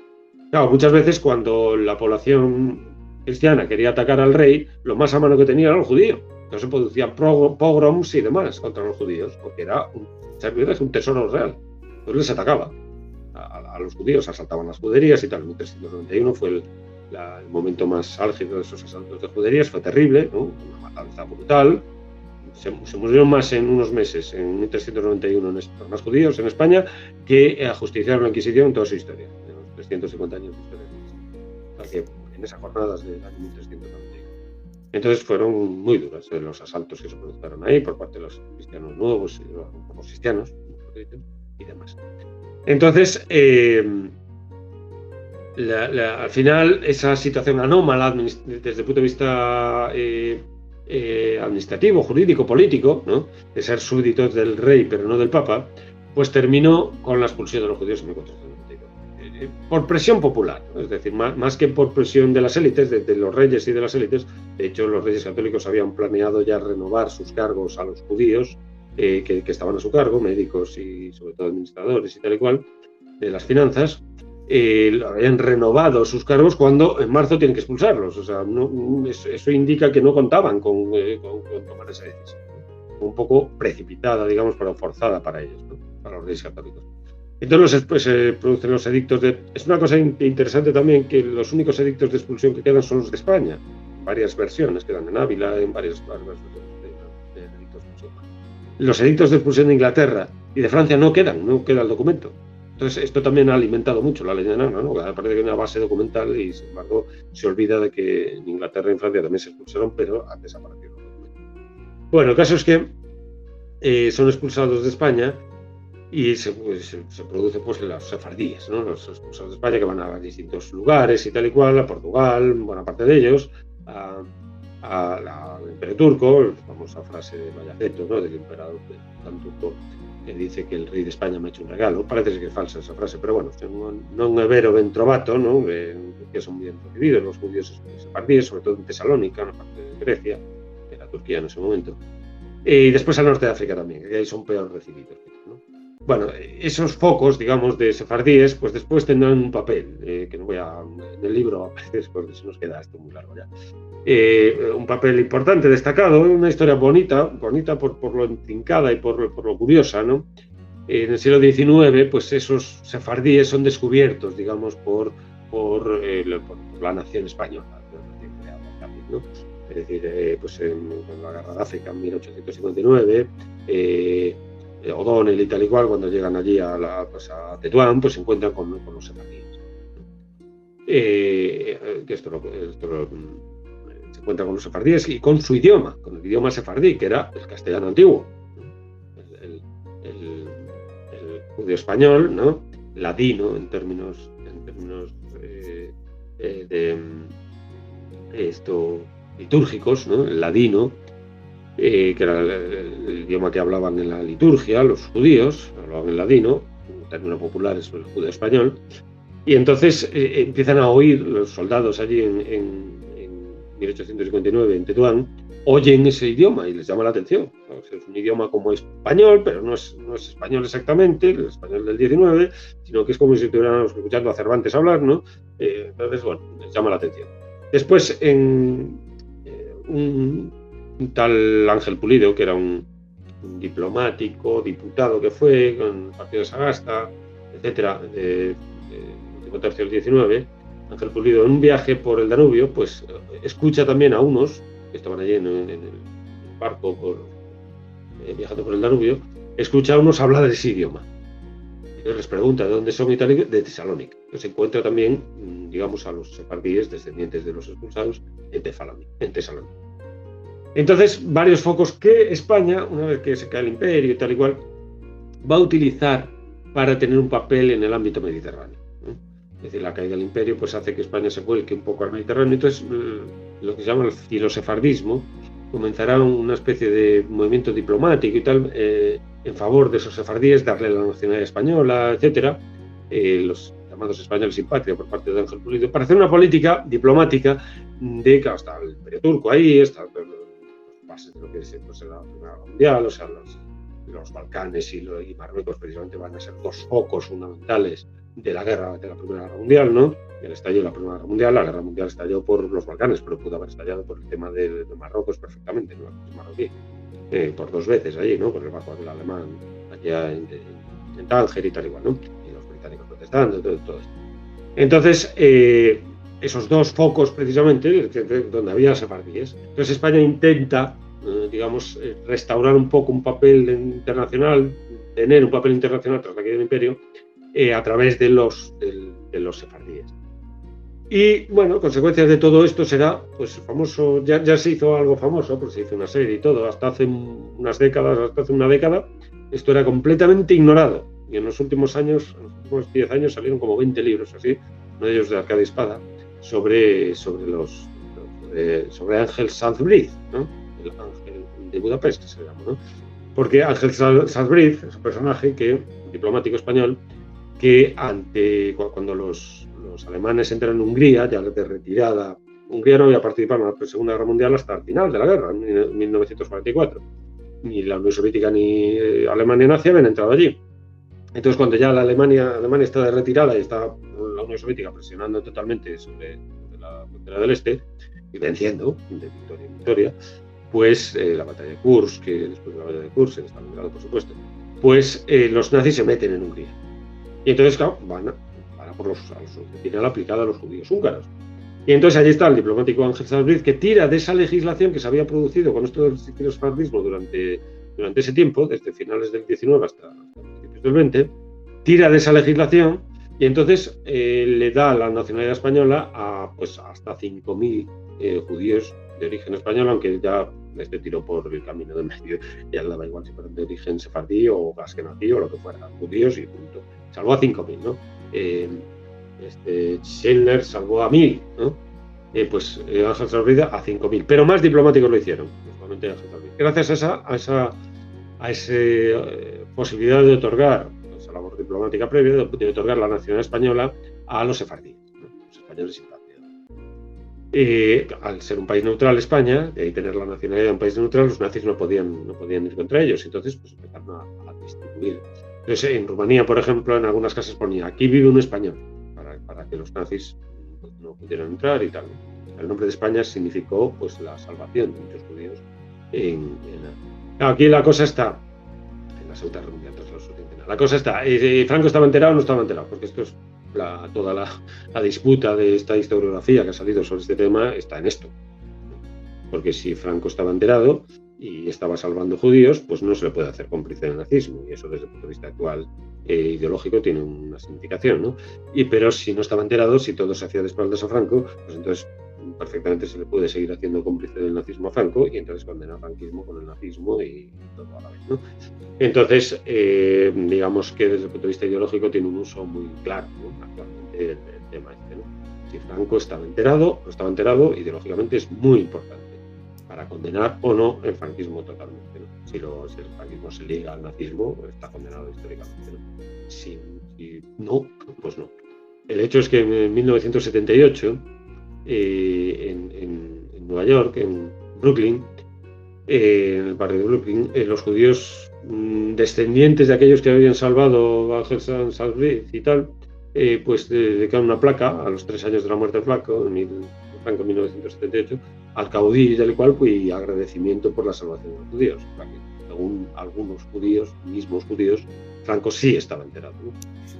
C: Claro, muchas veces cuando la población cristiana quería atacar al rey, lo más a mano que tenía era el judío. Entonces se producían pogroms y demás contra los judíos, porque era un tesoro real. Entonces les atacaba a los judíos, asaltaban las juderías y tal. En 1391 fue el momento más álgido de esos asaltos de juderías, fue terrible, ¿no? Una matanza brutal. Se murieron más en unos meses, en 1391, más judíos en España, que ajusticiaron la Inquisición en toda su historia, en los 350 años de historia. O sea que en esas jornadas del año 1391. Entonces fueron muy duras los asaltos que se produjeron ahí por parte de los cristianos nuevos, los cristianos y demás. Entonces, al final, esa situación anómala desde el punto de vista administrativo, jurídico, político, ¿no? De ser súbditos del rey pero no del Papa, pues terminó con la expulsión de los judíos en 1492. Por presión popular, ¿no? Es decir, más que por presión de las élites, de los reyes y de las élites. De hecho, los reyes católicos habían planeado ya renovar sus cargos a los judíos que estaban a su cargo, médicos y sobre todo administradores y tal y cual, de las finanzas. Habían renovado sus cargos cuando en marzo tienen que expulsarlos. O sea, eso indica que no contaban con tomar esa decisión. Un poco precipitada, digamos, pero forzada para ellos, ¿no? Para los reyes católicos. Entonces después se producen los edictos de... Es una cosa interesante también que los únicos edictos de expulsión que quedan son los de España. Varias versiones quedan en Ávila, en varias versiones de edictos de expulsión. Los edictos de expulsión de Inglaterra y de Francia no queda el documento. Entonces esto también ha alimentado mucho la leyenda negra, ¿no? Aparte de que hay una base documental y sin embargo se olvida de que en Inglaterra y en Francia también se expulsaron, pero han desaparecido los documentos. Bueno, el caso es que son expulsados de España y se producen pues los sefardíes, ¿no? Los expulsados de España que van a distintos lugares y tal y cual, a Portugal, buena parte de ellos, al Imperio Turco, la famosa frase de Bayaceto, ¿no? Del emperador turco, que dice que el rey de España me ha hecho un regalo. Parece que es falsa esa frase, pero bueno, non è vero ben trovato, ¿no? Que son bien recibidos los judíos sefardíes, sobre todo en Tesalónica, en la parte de Grecia, que era Turquía en ese momento. Y después al norte de África también, que ahí son peor recibidos, ¿no? Bueno, esos focos, digamos, de sefardíes, pues después tendrán un papel, que no voy a... En el libro aparece porque se nos queda esto muy largo ya. Un papel importante, destacado, una historia bonita por lo intrincada y por lo curiosa, ¿no? En el siglo XIX, pues esos sefardíes son descubiertos, digamos, por la nación española, ¿no? Es decir, pues en la guerra de África en 1859, O'Donnell y tal y cual, cuando llegan allí a Tetuán, pues se encuentran con los sefardíes. Que esto se encuentra con los sefardíes y con su idioma, con el idioma sefardí, que era el castellano antiguo, el judío español, ¿no? Ladino en términos litúrgicos, ¿no? El ladino, que era el idioma que hablaban en la liturgia, los judíos hablaban en ladino, en términos populares el judío español, y entonces empiezan a oír los soldados allí en 1859 en Tetuán, oyen ese idioma y les llama la atención. Es un idioma como español, pero no es español exactamente, el español del 19, sino que es como si estuviéramos escuchando a Cervantes hablar, ¿no? Entonces, bueno, les llama la atención. Después, un tal Ángel Pulido, que era un diplomático, diputado que fue, con el partido de Sagasta, etcétera, del último tercio del 19, Ángel Pulido, en un viaje por el Danubio, pues escucha también a unos que estaban allí en el barco viajando por el Danubio, escucha a unos hablar ese idioma. Entonces les pregunta de dónde son y tal, de Tesalónica. Entonces encuentra también, digamos, a los sefardíes, descendientes de los expulsados, en Tesalónica. Entonces, varios focos que España, una vez que se cae el imperio y tal y cual, va a utilizar para tener un papel en el ámbito mediterráneo, ¿no? Es decir, la caída del imperio pues hace que España se vuelque un poco al Mediterráneo. Entonces, lo que se llama el filosefardismo comenzará una especie de movimiento diplomático y tal en favor de esos sefardíes, darle la nacionalidad española, etcétera, los llamados españoles sin patria por parte de Ángel Pulido, para hacer una política diplomática de que hasta el imperio turco ahí, hasta los bases de lo que es pues, la Primera Guerra Mundial, o sea, los Balcanes y Marruecos precisamente van a ser dos focos fundamentales de la Primera Guerra Mundial, ¿no? El estallido de la Primera Guerra Mundial, la Guerra Mundial estalló por los Balcanes, pero pudo haber estallado por el tema de Marruecos perfectamente, ¿no? Marroquí, por dos veces allí, ¿no? Por el barco del alemán allá en Tánger y tal igual, ¿no? Y los británicos protestando, todo esto. Entonces, esos dos focos precisamente, donde había sefardíes. Entonces España intenta, digamos, restaurar un poco un papel internacional, tener un papel internacional tras la caída del imperio, a través de los sefardíes. Y bueno, consecuencias de todo esto será, pues famoso, ya se hizo algo famoso, porque se hizo una serie y todo, hasta hace una década, esto era completamente ignorado. Y en los últimos años, en los últimos 10 años, salieron como 20 libros así, uno de ellos de Arcadia Espada, sobre Ángel Saint-Brice, ¿no? El ángel de Budapest, que se llama, ¿no? Porque Ángel Saint-Brice es un personaje un diplomático español, que cuando los alemanes entran en Hungría, ya de retirada, Hungría no había participado en la Segunda Guerra Mundial hasta el final de la guerra, en 1944. Ni la Unión Soviética ni Alemania nazi habían entrado allí. Entonces, cuando ya Alemania está de retirada y está la Unión Soviética presionando totalmente sobre la frontera del este y venciendo de victoria en victoria, pues la batalla de Kursk, que después de la batalla de Kursk, en Stalingrado, por supuesto, pues los nazis se meten en Hungría. Y entonces, claro, van a por los que tienen aplicada a los judíos húngaros. Y entonces allí está el diplomático Ángel Saint-Brice, que tira de esa legislación que se había producido con esto del filosefardismo durante ese tiempo, desde finales del 19 hasta principios del 20, tira de esa legislación y entonces le da la nacionalidad española a pues hasta 5.000 judíos de origen español, aunque ya este tiró por el camino de medio, ya le daba igual si fueran de origen sefardí o askenazí o lo que fuera, judíos y punto. Salvó a 5.000, ¿no? Schindler salvó a 1.000, ¿no? Pues Ángel Saint-Brice a 5.000, pero más diplomáticos lo hicieron, principalmente Ángel Saint-Brice. Gracias a esa posibilidad de otorgar, esa labor diplomática previa, de otorgar la nacionalidad española a los sefardíes, ¿no? Los españoles sin patria. Al ser un país neutral España, de ahí tener la nacionalidad de un país neutral, los nazis no podían ir contra ellos, entonces pues empezaron a distribuir. Entonces, en Rumanía, por ejemplo, en algunas casas ponía aquí vive un español, para que los nazis pues, no pudieran entrar y tal. El nombre de España significó pues la salvación de muchos judíos. Aquí la cosa está en la Segunda Guerra Mundial, la cosa está, ¿Franco estaba enterado o no estaba enterado? Porque esto es toda la disputa de esta historiografía que ha salido sobre este tema está en esto. Porque si Franco estaba enterado y estaba salvando judíos, pues no se le puede hacer cómplice del nazismo, y eso desde el punto de vista actual ideológico tiene una significación, ¿no? Pero si no estaba enterado, si todo se hacía de espaldas a Franco, pues entonces perfectamente se le puede seguir haciendo cómplice del nazismo a Franco y entonces condena al franquismo con el nazismo y todo a la vez, ¿no? Entonces, digamos que desde el punto de vista ideológico tiene un uso muy claro, ¿no? Actualmente el tema este, ¿no? Si Franco estaba enterado o no estaba enterado, ideológicamente es muy importante para condenar o no el franquismo totalmente, ¿no? Si el franquismo se liga al nazismo, está condenado históricamente, ¿no? Si no, pues no. El hecho es que en 1978, en Nueva York, en Brooklyn, en el barrio de Brooklyn, los judíos descendientes de aquellos que habían salvado a Gershon Salbridge y tal, pues dedicaron una placa a los 3 años de la muerte de Franco, en 1978, al caudillo y tal y cual, y agradecimiento por la salvación de los judíos. Según algunos judíos, mismos judíos, Franco sí estaba enterado, ¿no?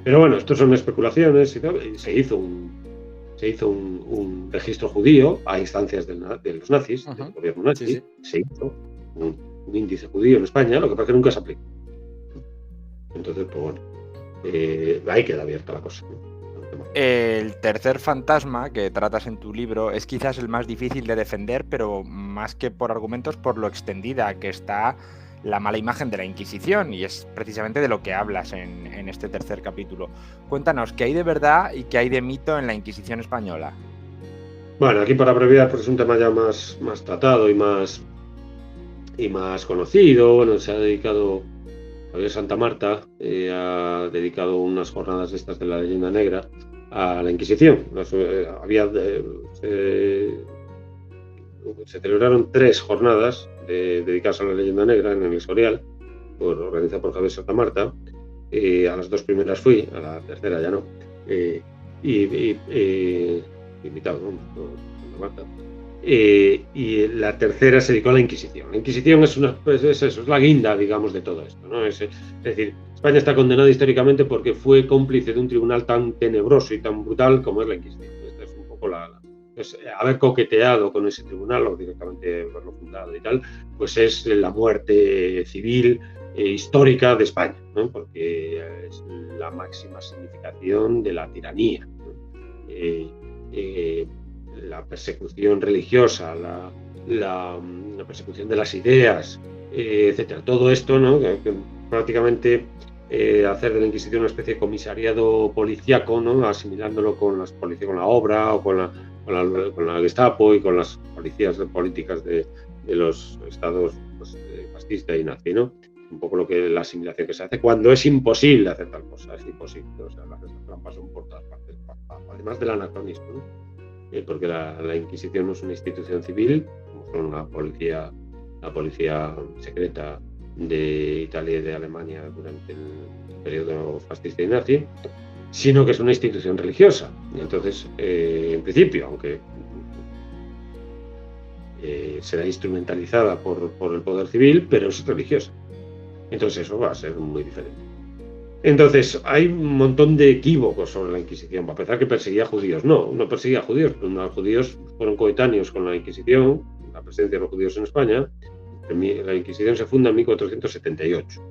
C: Pero bueno, esto son especulaciones y tal. Se hizo un registro judío a instancias de los nazis, del gobierno nazi. Sí. Se hizo un índice judío en España, lo que pasa es que nunca se aplicó. Entonces, pues bueno, ahí queda abierta la cosa, ¿no?
B: El tercer fantasma que tratas en tu libro es quizás el más difícil de defender, pero más que por argumentos, por lo extendida que está la mala imagen de la Inquisición, y es precisamente de lo que hablas en este tercer capítulo. Cuéntanos, ¿qué hay de verdad y qué hay de mito en la Inquisición española?
C: Bueno, aquí para abreviar, pues es un tema ya más tratado y más conocido. Bueno, se ha dedicado, Javier Santa Marta ha dedicado unas jornadas de estas de la leyenda negra a la Inquisición. Se celebraron 3 jornadas dedicadas a la leyenda negra en el Escorial, organizada por Javier Santa Marta. A las 2 primeras fui, a la tercera ya no. Invitado, ¿no? Por Santa Marta. Y la tercera se dedicó a la Inquisición. La Inquisición es la guinda, digamos, de todo esto, ¿no? Es decir, España está condenada históricamente porque fue cómplice de un tribunal tan tenebroso y tan brutal como es la Inquisición. Esta es un poco haber coqueteado con ese tribunal o directamente haberlo fundado y tal, pues es la muerte civil histórica de España, ¿no? Porque es la máxima significación de la tiranía, ¿no? La persecución religiosa, la persecución de las ideas, etcétera. Todo esto, ¿no? Que prácticamente hacer de la Inquisición una especie de comisariado policíaco, ¿no? Asimilándolo con la obra o con la Gestapo y con las policías políticas de los estados, pues, fascista y nazi, ¿no? Un poco la asimilación que se hace cuando es imposible hacer tal cosa, es imposible. O sea, las trampas son por todas partes, además del anacronismo, ¿no? Porque la Inquisición no es una institución civil, como son la policía secreta de Italia y de Alemania durante el periodo fascista y nazi, sino que es una institución religiosa. Y entonces, en principio, aunque será instrumentalizada por el poder civil, pero es religiosa. Entonces eso va a ser muy diferente. Entonces, hay un montón de equívocos sobre la Inquisición. Para empezar, que perseguía a judíos. No perseguía a judíos. Los judíos fueron coetáneos con la Inquisición, la presencia de los judíos en España. La Inquisición se funda en 1478.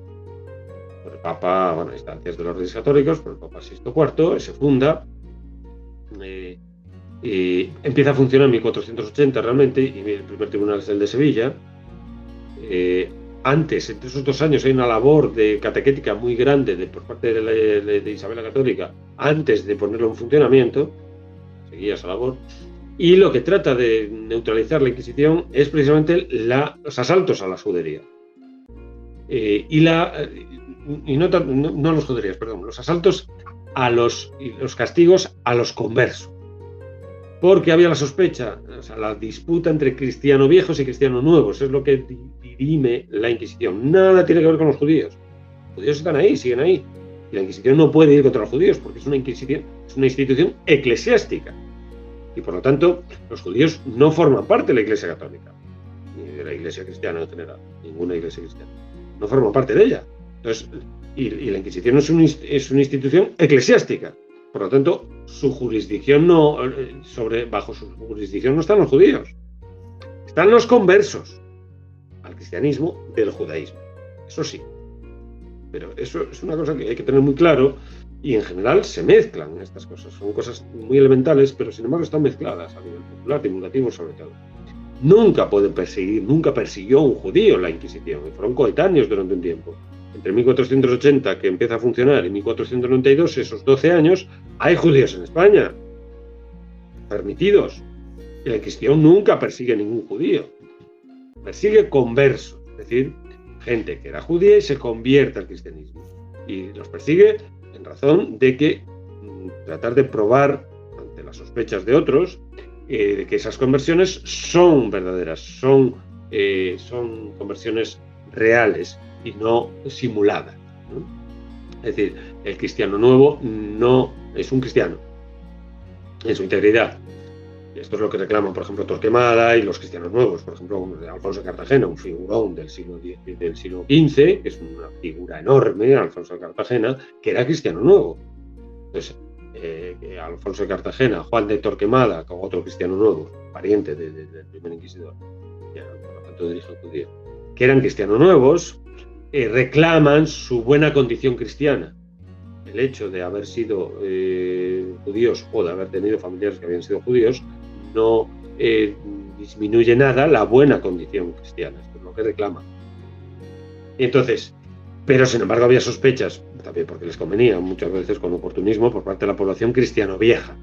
C: Por el Papa, bueno, a instancias de los Reyes Católicos, por el Papa Sixto IV, se funda. Empieza a funcionar en 1480 realmente, y el primer tribunal es el de Sevilla. Antes, entre esos 2 años, hay una labor de catequética muy grande por parte de Isabel la Católica, antes de ponerlo en funcionamiento, seguía esa labor, y lo que trata de neutralizar la Inquisición es precisamente los asaltos a la judería. No los juderías, perdón, los asaltos y los castigos a los conversos. Porque había la sospecha, o sea, la disputa entre cristianos viejos y cristianos nuevos, es lo que dirime la Inquisición. Nada tiene que ver con los judíos. Los judíos están ahí, siguen ahí. Y la Inquisición no puede ir contra los judíos porque es una institución eclesiástica. Y por lo tanto, los judíos no forman parte de la Iglesia Católica, ni de la Iglesia cristiana en general, ninguna iglesia cristiana. No forman parte de ella. Entonces, y la Inquisición es una institución eclesiástica. Por lo tanto, bajo su jurisdicción no están los judíos. Están los conversos al cristianismo del judaísmo. Eso sí. Pero eso es una cosa que hay que tener muy claro Y en general se mezclan estas cosas. Son cosas muy elementales, pero sin embargo están mezcladas a nivel popular, divulgativo sobre todo. Nunca persiguió a un judío la Inquisición, y fueron coetáneos durante un tiempo. Entre 1480, que empieza a funcionar, y 1492, esos 12 años, hay judíos en España, permitidos. Y la Inquisición nunca persigue a ningún judío. Persigue conversos, es decir, gente que era judía y se convierte al cristianismo. Y los persigue en razón de que tratar de probar ante las sospechas de otros de que esas conversiones son verdaderas, son conversiones reales y no simuladas, ¿no? Es decir, el cristiano nuevo no es un cristiano en su integridad. Esto es lo que reclaman, por ejemplo, Torquemada y los cristianos nuevos, por ejemplo, Alfonso de Cartagena, un figurón del siglo XV, que es una figura enorme, Alfonso de Cartagena, que era cristiano nuevo. Entonces, Alfonso de Cartagena, Juan de Torquemada, como otro cristiano nuevo, pariente del primer inquisidor, por lo tanto de origen judío, que eran cristianos nuevos, reclaman su buena condición cristiana. El hecho de haber sido judíos o de haber tenido familiares que habían sido judíos no disminuye nada la buena condición cristiana. Esto es lo que reclaman. Entonces, pero sin embargo había sospechas, también porque les convenía muchas veces con oportunismo por parte de la población cristiano vieja.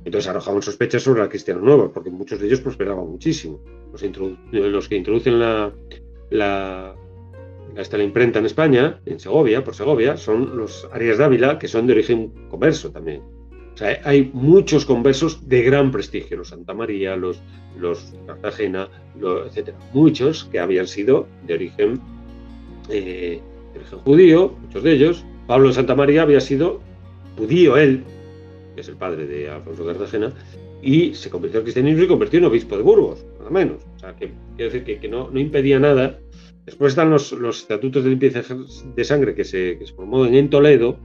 C: Entonces arrojaban sospechas sobre la cristiano nueva, porque muchos de ellos prosperaban muchísimo. Los que introducen la imprenta en España, en Segovia, por Segovia, son los Arias Dávila, que son de origen converso también. O sea, hay muchos conversos de gran prestigio, los Santa María, los Cartagena, etcétera. Muchos que habían sido de origen judío, muchos de ellos. Pablo de Santa María había sido judío él, que es el padre de Alfonso de Cartagena, y se convirtió al cristianismo y convirtió en obispo de Burgos, nada menos. O sea, que quiero decir que no impedía nada. Después están los estatutos de limpieza de sangre que se promueven en Toledo,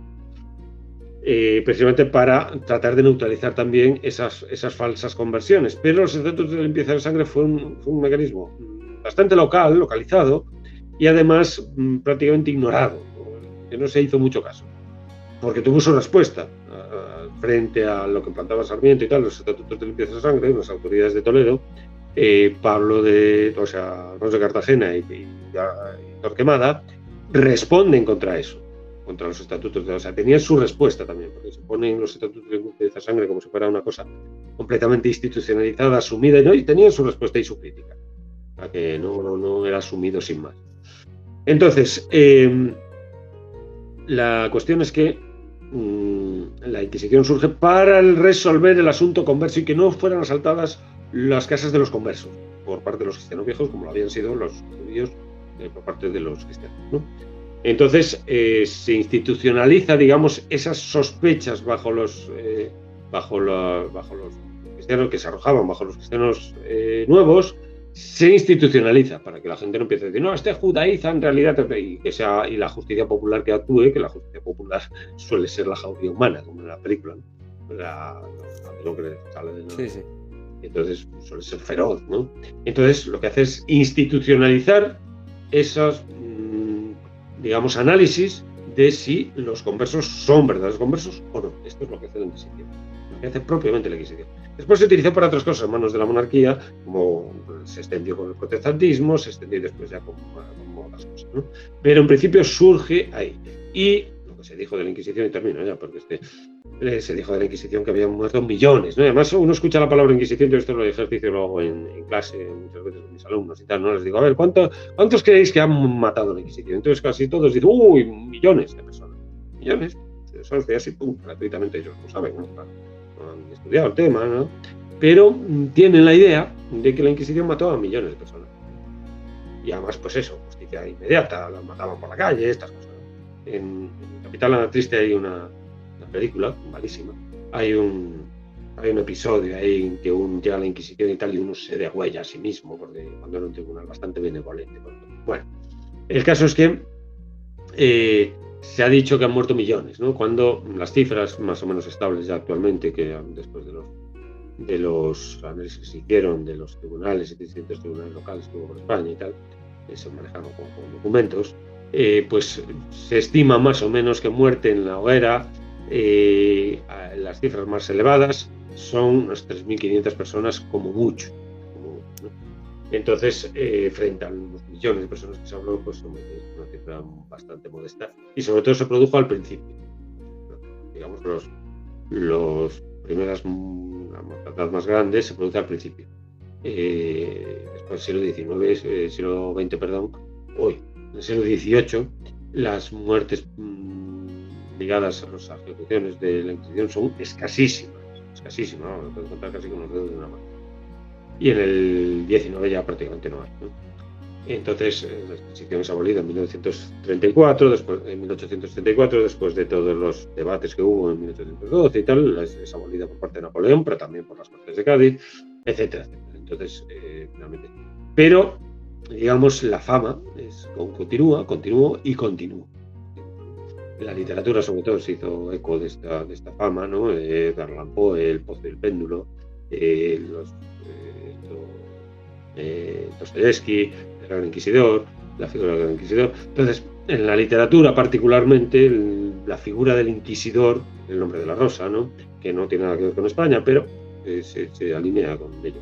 C: precisamente para tratar de neutralizar también esas falsas conversiones. Pero los estatutos de limpieza de sangre fue un mecanismo bastante localizado y además prácticamente ignorado, que no se hizo mucho caso, porque tuvo su respuesta frente a lo que plantaba Sarmiento y tal, los estatutos de limpieza de sangre, las autoridades de Toledo. Alfonso de Cartagena y Torquemada responden contra eso, contra los estatutos o sea, tenían su respuesta también, porque se ponen los estatutos de limpieza de sangre como si fuera una cosa completamente institucionalizada, asumida, y tenían su respuesta y su crítica, o sea, que no era asumido sin más. Entonces, la cuestión es que la Inquisición surge para resolver el asunto converso y que no fueran asaltadas las casas de los conversos por parte de los cristianos viejos, como lo habían sido los judíos por parte de los cristianos, ¿no? Entonces se institucionaliza, digamos, esas sospechas bajo los cristianos que se arrojaban bajo los cristianos nuevos, se institucionaliza para que la gente no empiece a decir, no, este judaiza en realidad, y la justicia popular que actúe, que la justicia popular suele ser la jauría humana, como en la película, ¿no? Que sale de
D: Sí.
C: Entonces suele ser feroz, ¿no? Entonces lo que hace es institucionalizar esos, digamos, análisis de si los conversos son verdaderos conversos o no. Esto es lo que hace la Inquisición, lo que hace propiamente la Inquisición. Después se utilizó para otras cosas en manos de la monarquía, como se extendió con el protestantismo, se extendió después ya con otras cosas, ¿no? Pero en principio surge ahí. Y lo que se dijo de la Inquisición, y termino ya, porque se dijo de la Inquisición que habían muerto millones, ¿no? Además, uno escucha la palabra Inquisición, yo esto lo ejercicio luego en clase muchas veces con mis alumnos y tal, ¿no? Les digo, a ver, ¿cuántos creéis que han matado a la Inquisición? Entonces casi todos dicen, uy, millones de personas. Millones. Eso es de así, pum, gratuitamente ellos lo saben, ¿no? No han estudiado el tema, ¿no? Pero tienen la idea de que la Inquisición mató a millones de personas. Y además, pues eso, justicia inmediata, las mataban por la calle, estas cosas, ¿no? En Capital Ana Triste hay una película malísima, hay un episodio ahí en que llega a la Inquisición y tal, y uno se degüella a sí mismo, porque cuando era un tribunal bastante benevolente. Bueno, el caso es que se ha dicho que han muerto millones, ¿no? Cuando las cifras más o menos estables ya actualmente, que después de los análisis que se hicieron de los tribunales y distintos tribunales locales que hubo por España y tal, se manejaron con documentos, pues se estima más o menos que muerte en la hoguera, las cifras más elevadas son unas 3.500 personas como mucho, ¿no? Entonces, frente a los millones de personas que se habló, pues es una cifra bastante modesta, y sobre todo se produjo al principio. Digamos, los primeras mortandad más grandes se produce al principio. Después del siglo XX, perdón, hoy, en el siglo XVIII, las muertes ligadas a las ejecuciones de la Inquisición son escasísimas, ¿no? Lo pueden contar casi con los dedos de una mano. Y en el XIX ya prácticamente no hay, ¿no? Entonces, la Inquisición es abolida en 1834, después de todos los debates que hubo en 1812 y tal, es abolida por parte de Napoleón, pero también por las Cortes de Cádiz, etcétera, etcétera. Entonces, finalmente. Pero, digamos, la fama continúa. La literatura, sobre todo, se hizo eco de esta fama, ¿no? Edgar Allan Poe, El Pozo y el Péndulo, Dostoyevsky, el Gran Inquisidor, la figura del Gran Inquisidor. Entonces, en la literatura, particularmente, la figura del Inquisidor, el nombre de la rosa, ¿no? Que no tiene nada que ver con España, pero se alinea con ello.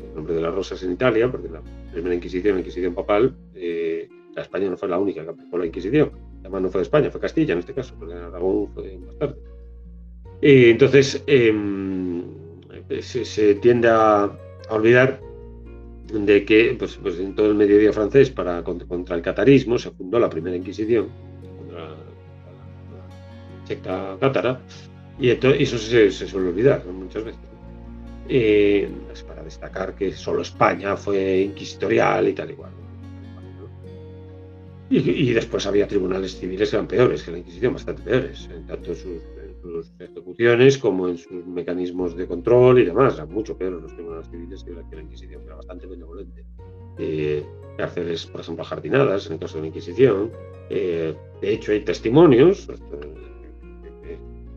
C: El nombre de las rosas en Italia, porque la primera Inquisición, la Inquisición papal, la España no fue la única que aplicó la Inquisición. Además no fue de España, fue Castilla en este caso, porque en Aragón fue más tarde. Entonces se tiende a olvidar de que pues en todo el mediodía francés contra el catarismo se fundó la primera Inquisición, contra la secta cátara, y eso se suele olvidar, ¿no? Muchas veces. Es para destacar que solo España fue inquisitorial y tal y cual. Y después había tribunales civiles que eran peores que la Inquisición, bastante peores, tanto en sus ejecuciones como en sus mecanismos de control y demás. Eran mucho peores los tribunales civiles que la Inquisición, que era bastante benevolente. Cárceles, por ejemplo, ajardinadas, en el caso de la Inquisición. De hecho, hay testimonios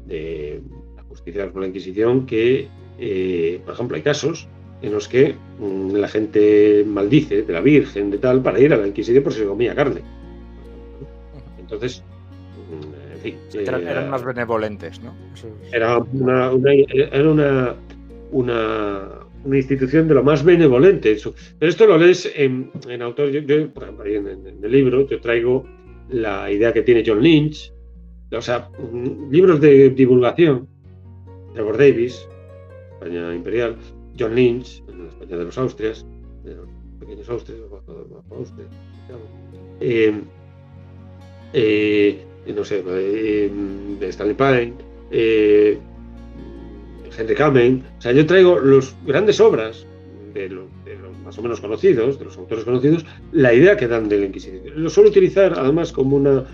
C: de la justicia por la Inquisición que, por ejemplo, hay casos en los que la gente maldice de la Virgen, de tal, para ir a la Inquisición por si se comía carne. Entonces, en fin,
B: eran más benevolentes, ¿no?
C: Era una institución de lo más benevolente. Pero esto lo lees en autores. Yo, por ejemplo, ahí en el libro, yo traigo la idea que tiene John Lynch, o sea, libros de divulgación, Trevor Davis, España Imperial, John Lynch, en la España de los Austrias, de los pequeños Austrias, bajo Austria, no sé, de Stanley Pine, Henry Kamen. O sea, yo traigo las grandes obras de los más o menos conocidos, de los autores conocidos, la idea que dan de la Inquisición. Lo suelo utilizar además como una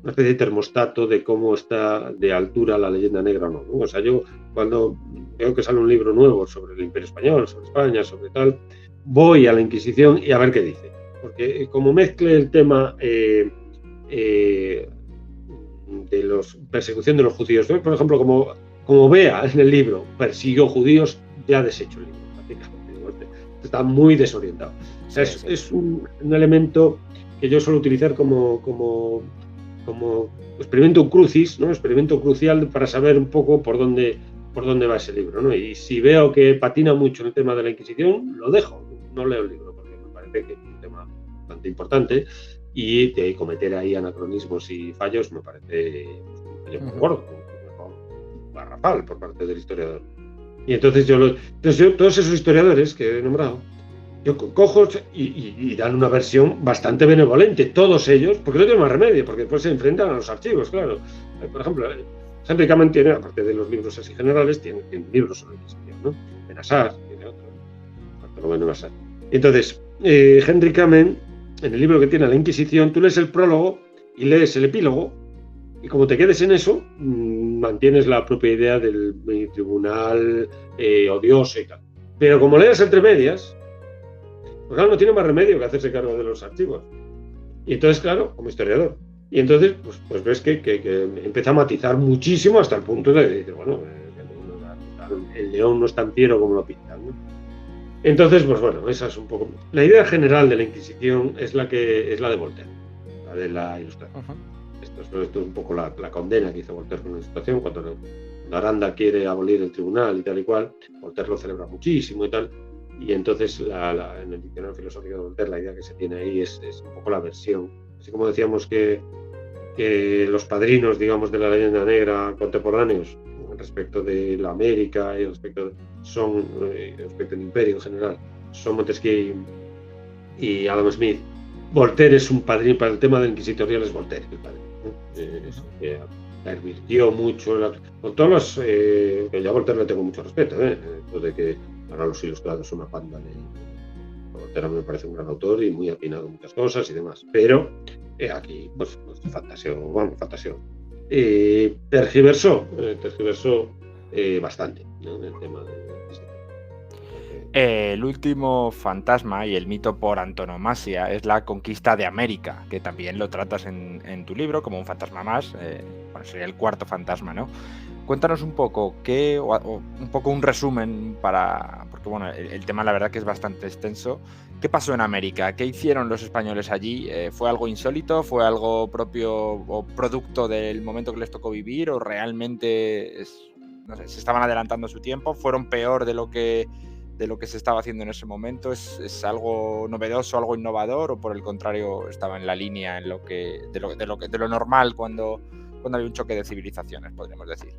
C: especie de termostato de cómo está de altura la leyenda negra o no, ¿no? O sea, yo cuando veo que sale un libro nuevo sobre el Imperio Español, sobre España, sobre tal, voy a la Inquisición y a ver qué dice. Porque como mezcle el tema de la persecución de los judíos, ¿no? Por ejemplo, como vea en el libro, persiguió judíos, ya desecho el libro, prácticamente. Está muy desorientado. O sea, es un elemento que yo suelo utilizar como experimento crucis, ¿no? Experimento crucial para saber un poco por dónde va ese libro, ¿no? Y si veo que patina mucho en el tema de la Inquisición, lo dejo, no leo el libro, porque me parece que es un tema bastante importante y de cometer ahí anacronismos y fallos me parece un fallo muy gordo, un garrafal por parte del historiador. Y entonces yo todos esos historiadores que he nombrado, yo cojo y dan una versión bastante benevolente, todos ellos, porque no tienen más remedio, porque después se enfrentan a los archivos, claro. Por ejemplo, Henry Kamen tiene, aparte de los libros así generales, tiene libros sobre la Inquisición, ¿no? Benassar tiene otro, Bartolomé Benassar. Entonces, Henry Kamen, en el libro que tiene la Inquisición, tú lees el prólogo y lees el epílogo, y como te quedes en eso, mantienes la propia idea del tribunal odioso y tal. Pero como leas entre medias, pues claro, no tiene más remedio que hacerse cargo de los archivos. Y entonces, claro, como historiador. Y entonces, pues ves que empieza a matizar muchísimo hasta el punto de decir, bueno, el león no es tan fiero como lo pintan, ¿no? Entonces, pues bueno, esa es un poco... La idea general de la Inquisición es la de Voltaire. de la Ilustración. Esto es un poco la condena que hizo Voltaire con la Ilustración, cuando Aranda quiere abolir el tribunal y tal y cual, Voltaire lo celebra muchísimo y tal, y entonces en el diccionario filosófico de Voltaire la idea que se tiene ahí es un poco la versión. Así como decíamos que los padrinos, digamos, de la leyenda negra contemporáneos respecto de la América y respecto del imperio en general son Montesquieu y Adam Smith, Voltaire es un padrino para el tema del inquisitorial, es Voltaire el padrino, que advirtió mucho con todos los que yo a Voltaire le tengo mucho respeto, de que ahora los ilustrados son una panda de Voltaire. Me parece un gran autor y muy afinado en muchas cosas y demás, pero aquí pues fantaseó, tergiversó bastante, ¿no? En el tema
B: el último fantasma y el mito por antonomasia es la conquista de América, que también lo tratas en tu libro como un fantasma más. Sería el cuarto fantasma, ¿no? Cuéntanos un poco un resumen porque bueno, el tema la verdad que es bastante extenso. ¿Qué pasó en América? ¿Qué hicieron los españoles allí? ¿Fue algo insólito? ¿Fue algo propio o producto del momento que les tocó vivir? ¿O realmente se estaban adelantando su tiempo? ¿Fueron peor de lo que se estaba haciendo en ese momento? ¿Es algo novedoso, algo innovador? ¿O por el contrario estaba en la línea de lo normal cuando había un choque de civilizaciones, podríamos decir?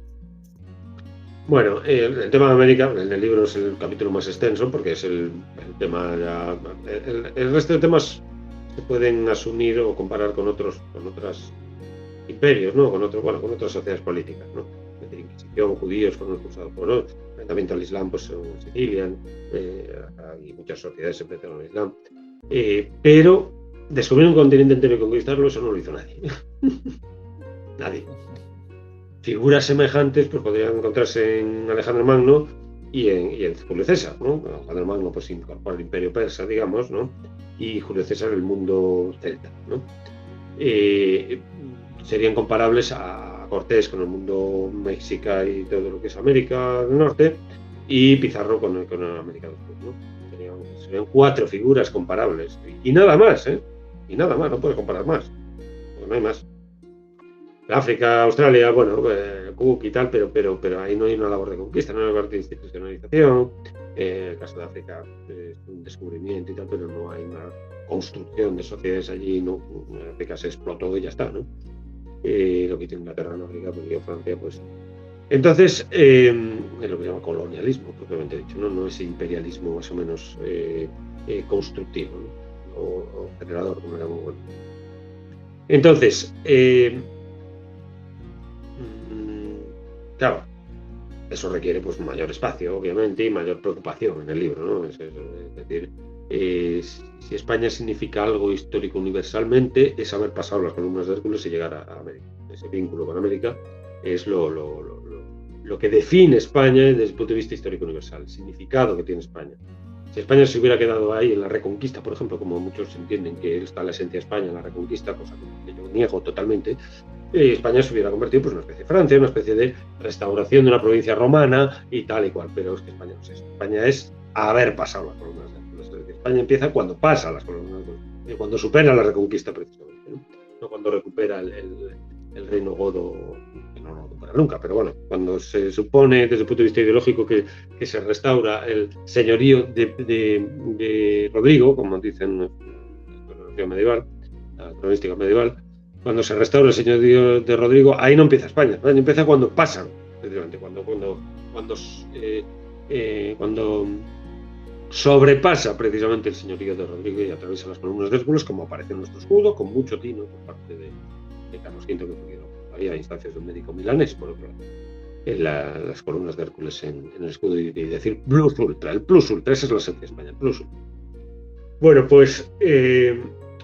C: Bueno, el tema de América, en el libro es el capítulo más extenso porque es el tema ya, el resto de temas se pueden asumir o comparar con otros imperios, ¿no? Con otras sociedades políticas, ¿no? Es decir, Inquisición, judíos fueron expulsados por otros, enfrentamiento al Islam, pues en Sicilia, y muchas sociedades se enfrentaron al Islam, pero descubrir un continente entero y conquistarlo, eso no lo hizo nadie. Nadie. Figuras semejantes pues podrían encontrarse en Alejandro Magno y en Julio César, ¿no? Alejandro Magno pues incorporó el imperio persa, digamos, ¿no? Y Julio César el mundo celta, ¿no? Serían comparables a Cortés con el mundo mexica y todo lo que es América del Norte, y Pizarro con América del Sur, ¿no? Serían 4 figuras comparables y nada más, y nada más, no puedes comparar más, porque no hay más. África, Australia, bueno, Cook y tal, pero ahí no hay una labor de conquista, no hay una labor de institucionalización. El caso de África es un descubrimiento y tal, pero no hay una construcción de sociedades allí, no. África se explotó y ya está, ¿no? Lo que tiene Inglaterra en África, porque Francia, pues. Entonces, es lo que se llama colonialismo, propiamente dicho, ¿no? No ese imperialismo más o menos constructivo, ¿no? O generador, como le llamamos. Bueno. Entonces, claro, eso requiere pues mayor espacio, obviamente, y mayor preocupación en el libro, ¿no? Es decir, si España significa algo histórico universalmente, es haber pasado las columnas de Hércules y llegar a América. Ese vínculo con América es lo que define España desde el punto de vista histórico universal, el significado que tiene España. Si España se hubiera quedado ahí en la Reconquista, por ejemplo, como muchos entienden que está la esencia de España en la Reconquista, cosa que yo niego totalmente, España se hubiera convertido pues, en una especie de Francia, una especie de restauración de una provincia romana y tal y cual, pero es que España no es eso. España es haber pasado las columnas de Hércules. España empieza cuando pasa las columnas de Hércules, cuando supera la Reconquista precisamente, no cuando recupera el reino godo, que no lo recupera nunca, pero bueno, cuando se supone desde el punto de vista ideológico que se restaura el señorío de Rodrigo, como dicen en la cronología medieval, la cronística medieval, cuando se restaura el señorío de Rodrigo, ahí no empieza España. España empieza cuando pasan, precisamente, cuando sobrepasa precisamente el señorío de Rodrigo y atraviesa las columnas de Hércules, como aparece en nuestro escudo, con mucho tino por parte de Carlos V, que había instancias de un médico milanés, por otro lado, en las columnas de Hércules en el escudo, y decir plus ultra, el plus ultra, esa es la esencia de España, el plus ultra. Bueno, pues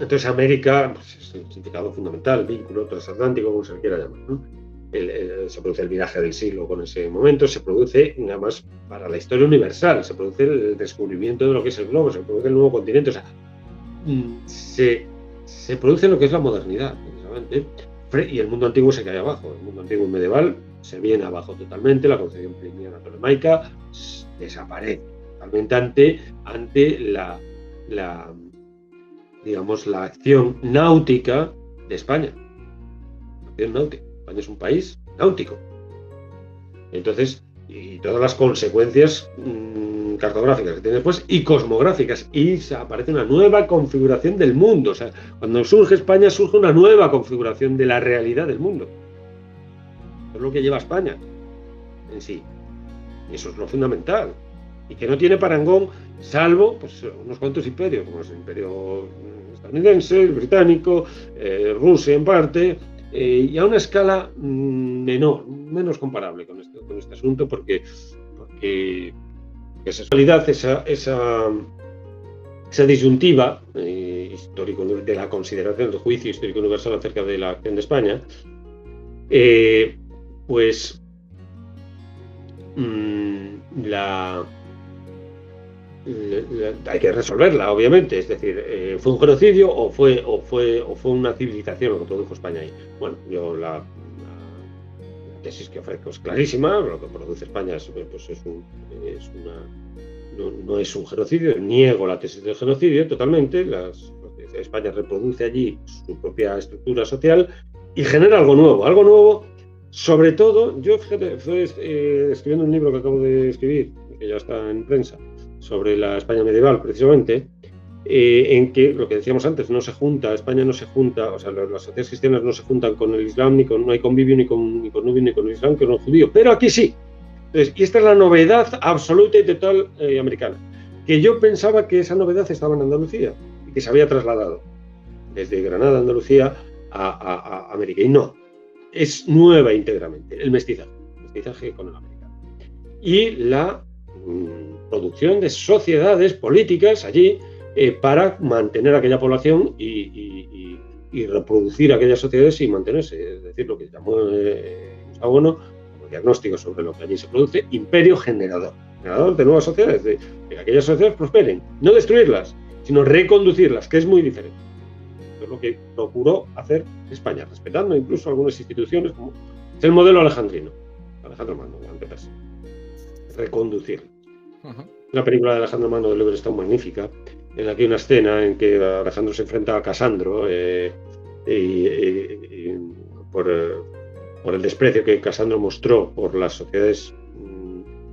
C: entonces América pues, es el significado fundamental, vínculo transatlántico, como se le quiera llamar, ¿no? Se produce el viraje del siglo con ese momento, se produce nada más para la historia universal, se produce el descubrimiento de lo que es el globo, se produce el nuevo continente, o sea, se produce lo que es la modernidad, precisamente, y el mundo antiguo se cae abajo. El mundo antiguo medieval se viene abajo totalmente, la concepción pliniana ptolemaica desaparece totalmente ante la digamos, la acción náutica de España. Náutico. España es un país náutico. Entonces, y todas las consecuencias cartográficas que tiene después y cosmográficas, y aparece una nueva configuración del mundo. O sea, cuando surge España, surge una nueva configuración de la realidad del mundo. Eso es lo que lleva España en sí. Y eso es lo fundamental. Y que no tiene parangón, salvo pues, unos cuantos imperios, como es el imperio estadounidense, el británico, Rusia en parte, y a una escala menor, menos comparable con este asunto, porque esa realidad, esa disyuntiva histórico de la consideración del juicio histórico universal acerca de la acción de España, pues hay que resolverla, obviamente. Es decir, ¿fue un genocidio o fue una civilización lo que produjo España ahí? Bueno, yo la tesis que ofrezco es clarísima. Lo que produce España no es un genocidio. Niego la tesis del genocidio totalmente. España reproduce allí su propia estructura social y genera algo nuevo. Sobre todo, yo estoy escribiendo un libro que acabo de escribir, que ya está en prensa, sobre la España medieval, precisamente, en que, lo que decíamos antes, España no se junta, o sea, las sociedades cristianas no se juntan con el Islam, no hay convivio ni con nubio ni con el Islam, que con el judío, pero aquí sí. Entonces, y esta es la novedad absoluta y total americana, que yo pensaba que esa novedad estaba en Andalucía y que se había trasladado desde Granada, Andalucía, a América, y no. Es nueva íntegramente, el mestizaje con el americano. Y la producción de sociedades políticas allí para mantener aquella población y reproducir aquellas sociedades y mantenerse. Es decir, lo que llamó Gustavo Bueno como diagnóstico sobre lo que allí se produce, imperio generador de nuevas sociedades, de que aquellas sociedades prosperen, no destruirlas, sino reconducirlas, que es muy diferente. Es lo que procuró hacer España, respetando incluso algunas instituciones, como es el modelo alejandrino, Alejandro Magno, antes, reconducirlas. La película de Alejandro Magno de Leverstone magnífica, en la que hay una escena en que Alejandro se enfrenta a Casandro por el desprecio que Casandro mostró por las sociedades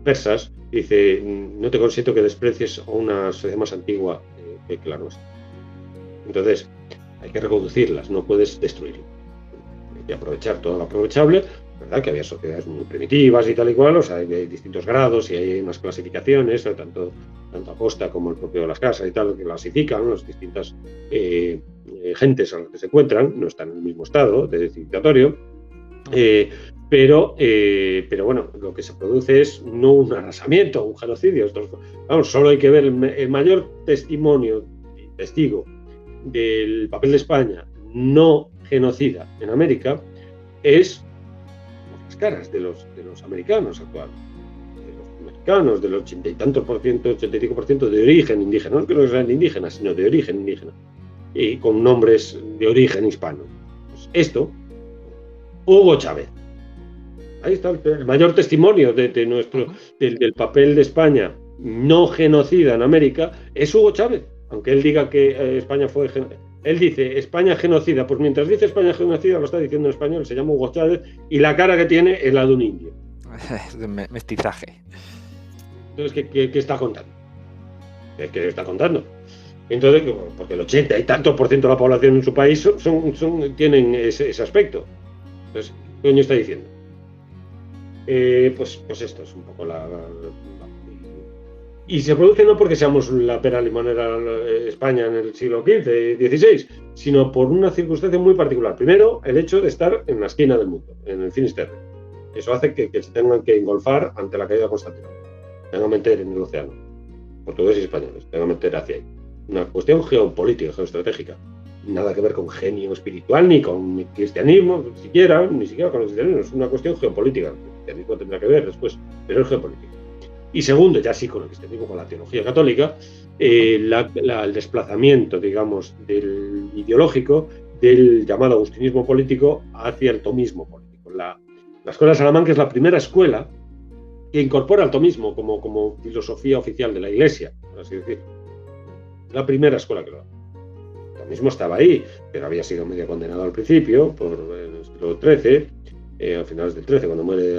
C: persas. Dice: no te consiento que desprecies a una sociedad más antigua que la nuestra. Entonces, hay que reconducirlas, no puedes destruirlas. Hay que aprovechar todo lo aprovechable. ¿Verdad? Que había sociedades muy primitivas y tal y cual, o sea, hay distintos grados y hay unas clasificaciones, tanto Acosta como el propio Las Casas y tal, que clasifican las distintas gentes a las que se encuentran, no están en el mismo estado de civilizatorio, pero bueno, lo que se produce es no un arrasamiento, un genocidio. Vamos, solo hay que ver el mayor testigo del papel de España no genocida en América es las caras de los americanos actuales, de los mexicanos, del 80 y tantos por ciento, 85% de origen indígena, no que no sean indígenas, sino de origen indígena, y con nombres de origen hispano. Pues esto, Hugo Chávez. Ahí está el mayor testimonio del papel de España no genocida en América, es Hugo Chávez. Aunque él diga que España fue genocida. Él dice España genocida, pues mientras dice España genocida lo está diciendo en español, se llama Hugo Chávez y la cara que tiene es la de un indio.
B: Mestizaje.
C: Entonces, ¿qué está contando? ¿Qué está contando? Entonces, porque el 80 y tantos % de la población en su país tienen ese aspecto. Entonces, ¿qué coño está diciendo? Pues esto es un poco y se produce no porque seamos la pera limonera España en el siglo XV, XVI, sino por una circunstancia muy particular. Primero, el hecho de estar en la esquina del mundo, en el Finisterre. Eso hace que se tengan que engolfar ante la caída de Constantinopla. Se tengan que meter en el océano. Portugueses y españoles, se tengan que meter hacia ahí. Una cuestión geopolítica, geoestratégica. Nada que ver con genio espiritual, ni con cristianismo, ni siquiera con el cristianismo. Es una cuestión geopolítica. El cristianismo tendrá que ver después, pero es geopolítica. Y segundo, ya sí con el cristianismo, con la teología católica, el desplazamiento, digamos, del ideológico del llamado agustinismo político hacia el tomismo político. La Escuela de Salamanca es la primera escuela que incorpora el tomismo como filosofía oficial de la Iglesia, por así decirlo. La primera escuela que lo hace. tomismo estaba ahí, pero había sido medio condenado al principio por el siglo XIII, a finales del XIII, cuando muere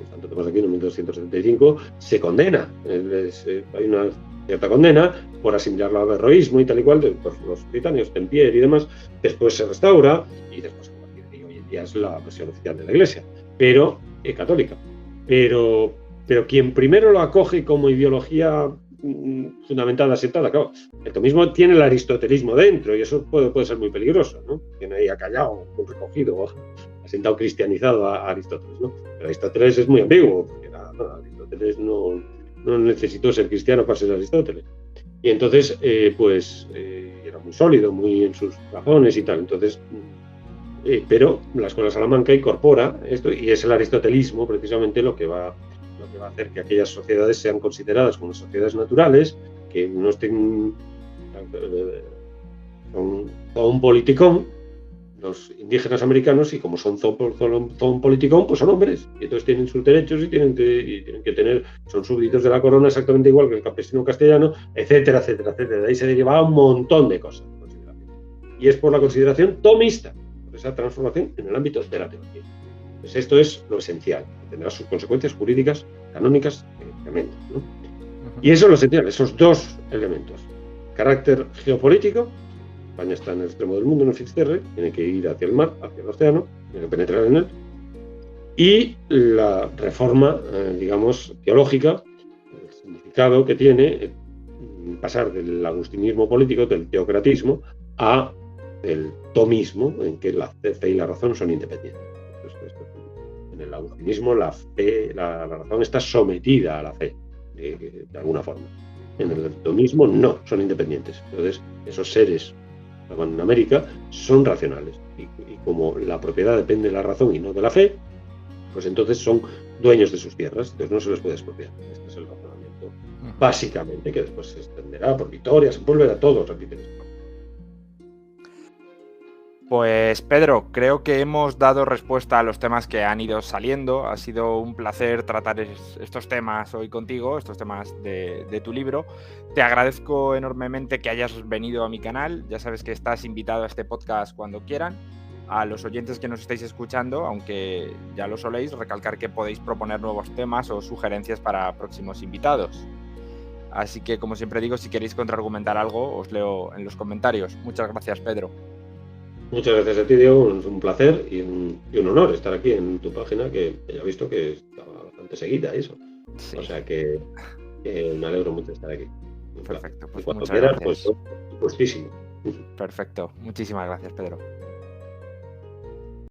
C: Santo Tomás de Aquino en 1275, se condena. Hay una cierta condena por asimilarlo al averroísmo y tal y cual, por los británicos, Tempier y demás. Después se restaura y después y hoy en día es la versión oficial de la Iglesia, pero católica. Pero quien primero lo acoge como ideología fundamentada, asentada, claro, el tomismo tiene el aristotelismo dentro y eso puede ser muy peligroso, ¿no? Tiene ahí acallado, muy recogido, asentado, cristianizado a Aristóteles, ¿no? Pero Aristóteles es muy ambiguo, porque Aristóteles no necesitó ser cristiano para ser Aristóteles. Y entonces, era muy sólido, muy en sus razones y tal. Entonces, pero la Escuela de Salamanca incorpora esto y es el aristotelismo precisamente lo que va a hacer que aquellas sociedades sean consideradas como sociedades naturales, que no estén son politicón, los indígenas americanos, y como son politicón, pues son hombres, y entonces tienen sus derechos y tienen que tener, son súbditos de la corona exactamente igual que el campesino castellano, etcétera, etcétera, etcétera. De ahí se derivaba un montón de cosas. Y es por la consideración tomista, por esa transformación en el ámbito de la teología. Pues esto es lo esencial, tendrá sus consecuencias jurídicas, canónicas, tremendas, ¿no? Y eso es lo esencial, esos dos elementos. Carácter geopolítico, España está en el extremo del mundo, en el Fitzgerald, tiene que ir hacia el mar, hacia el océano, tiene que penetrar en él. Y la reforma, digamos, teológica, el significado que tiene pasar del agustinismo político, del teocratismo, a el tomismo, en que la fe y la razón son independientes. En el agustinismo la razón está sometida a la fe, de alguna forma. En el tomismo no, son independientes. Entonces, esos seres que van en América son racionales. Y como la propiedad depende de la razón y no de la fe, pues entonces son dueños de sus tierras, entonces no se les puede expropiar. Este es el razonamiento, básicamente, que después se extenderá por Vitoria, se vuelve a todos, repiten esto.
B: Pues Pedro, creo que hemos dado respuesta a los temas que han ido saliendo. Ha sido un placer tratar estos temas hoy contigo, estos temas de tu libro. Te agradezco enormemente que hayas venido a mi canal. Ya sabes que estás invitado a este podcast cuando quieran. A los oyentes que nos estáis escuchando, aunque ya lo soléis, recalcar que podéis proponer nuevos temas o sugerencias para próximos invitados. Así que, como siempre digo, si queréis contraargumentar algo, os leo en los comentarios. Muchas gracias, Pedro.
C: Muchas gracias a ti, Diego. Es un placer y un honor estar aquí en tu página, que ya he visto que estaba bastante seguida y eso. Sí. O sea que me alegro mucho de estar aquí.
B: Perfecto. Pues
C: cuando
B: muchas
C: quieras,
B: gracias.
C: Pues puestísimo.
B: Perfecto. Muchísimas gracias, Pedro.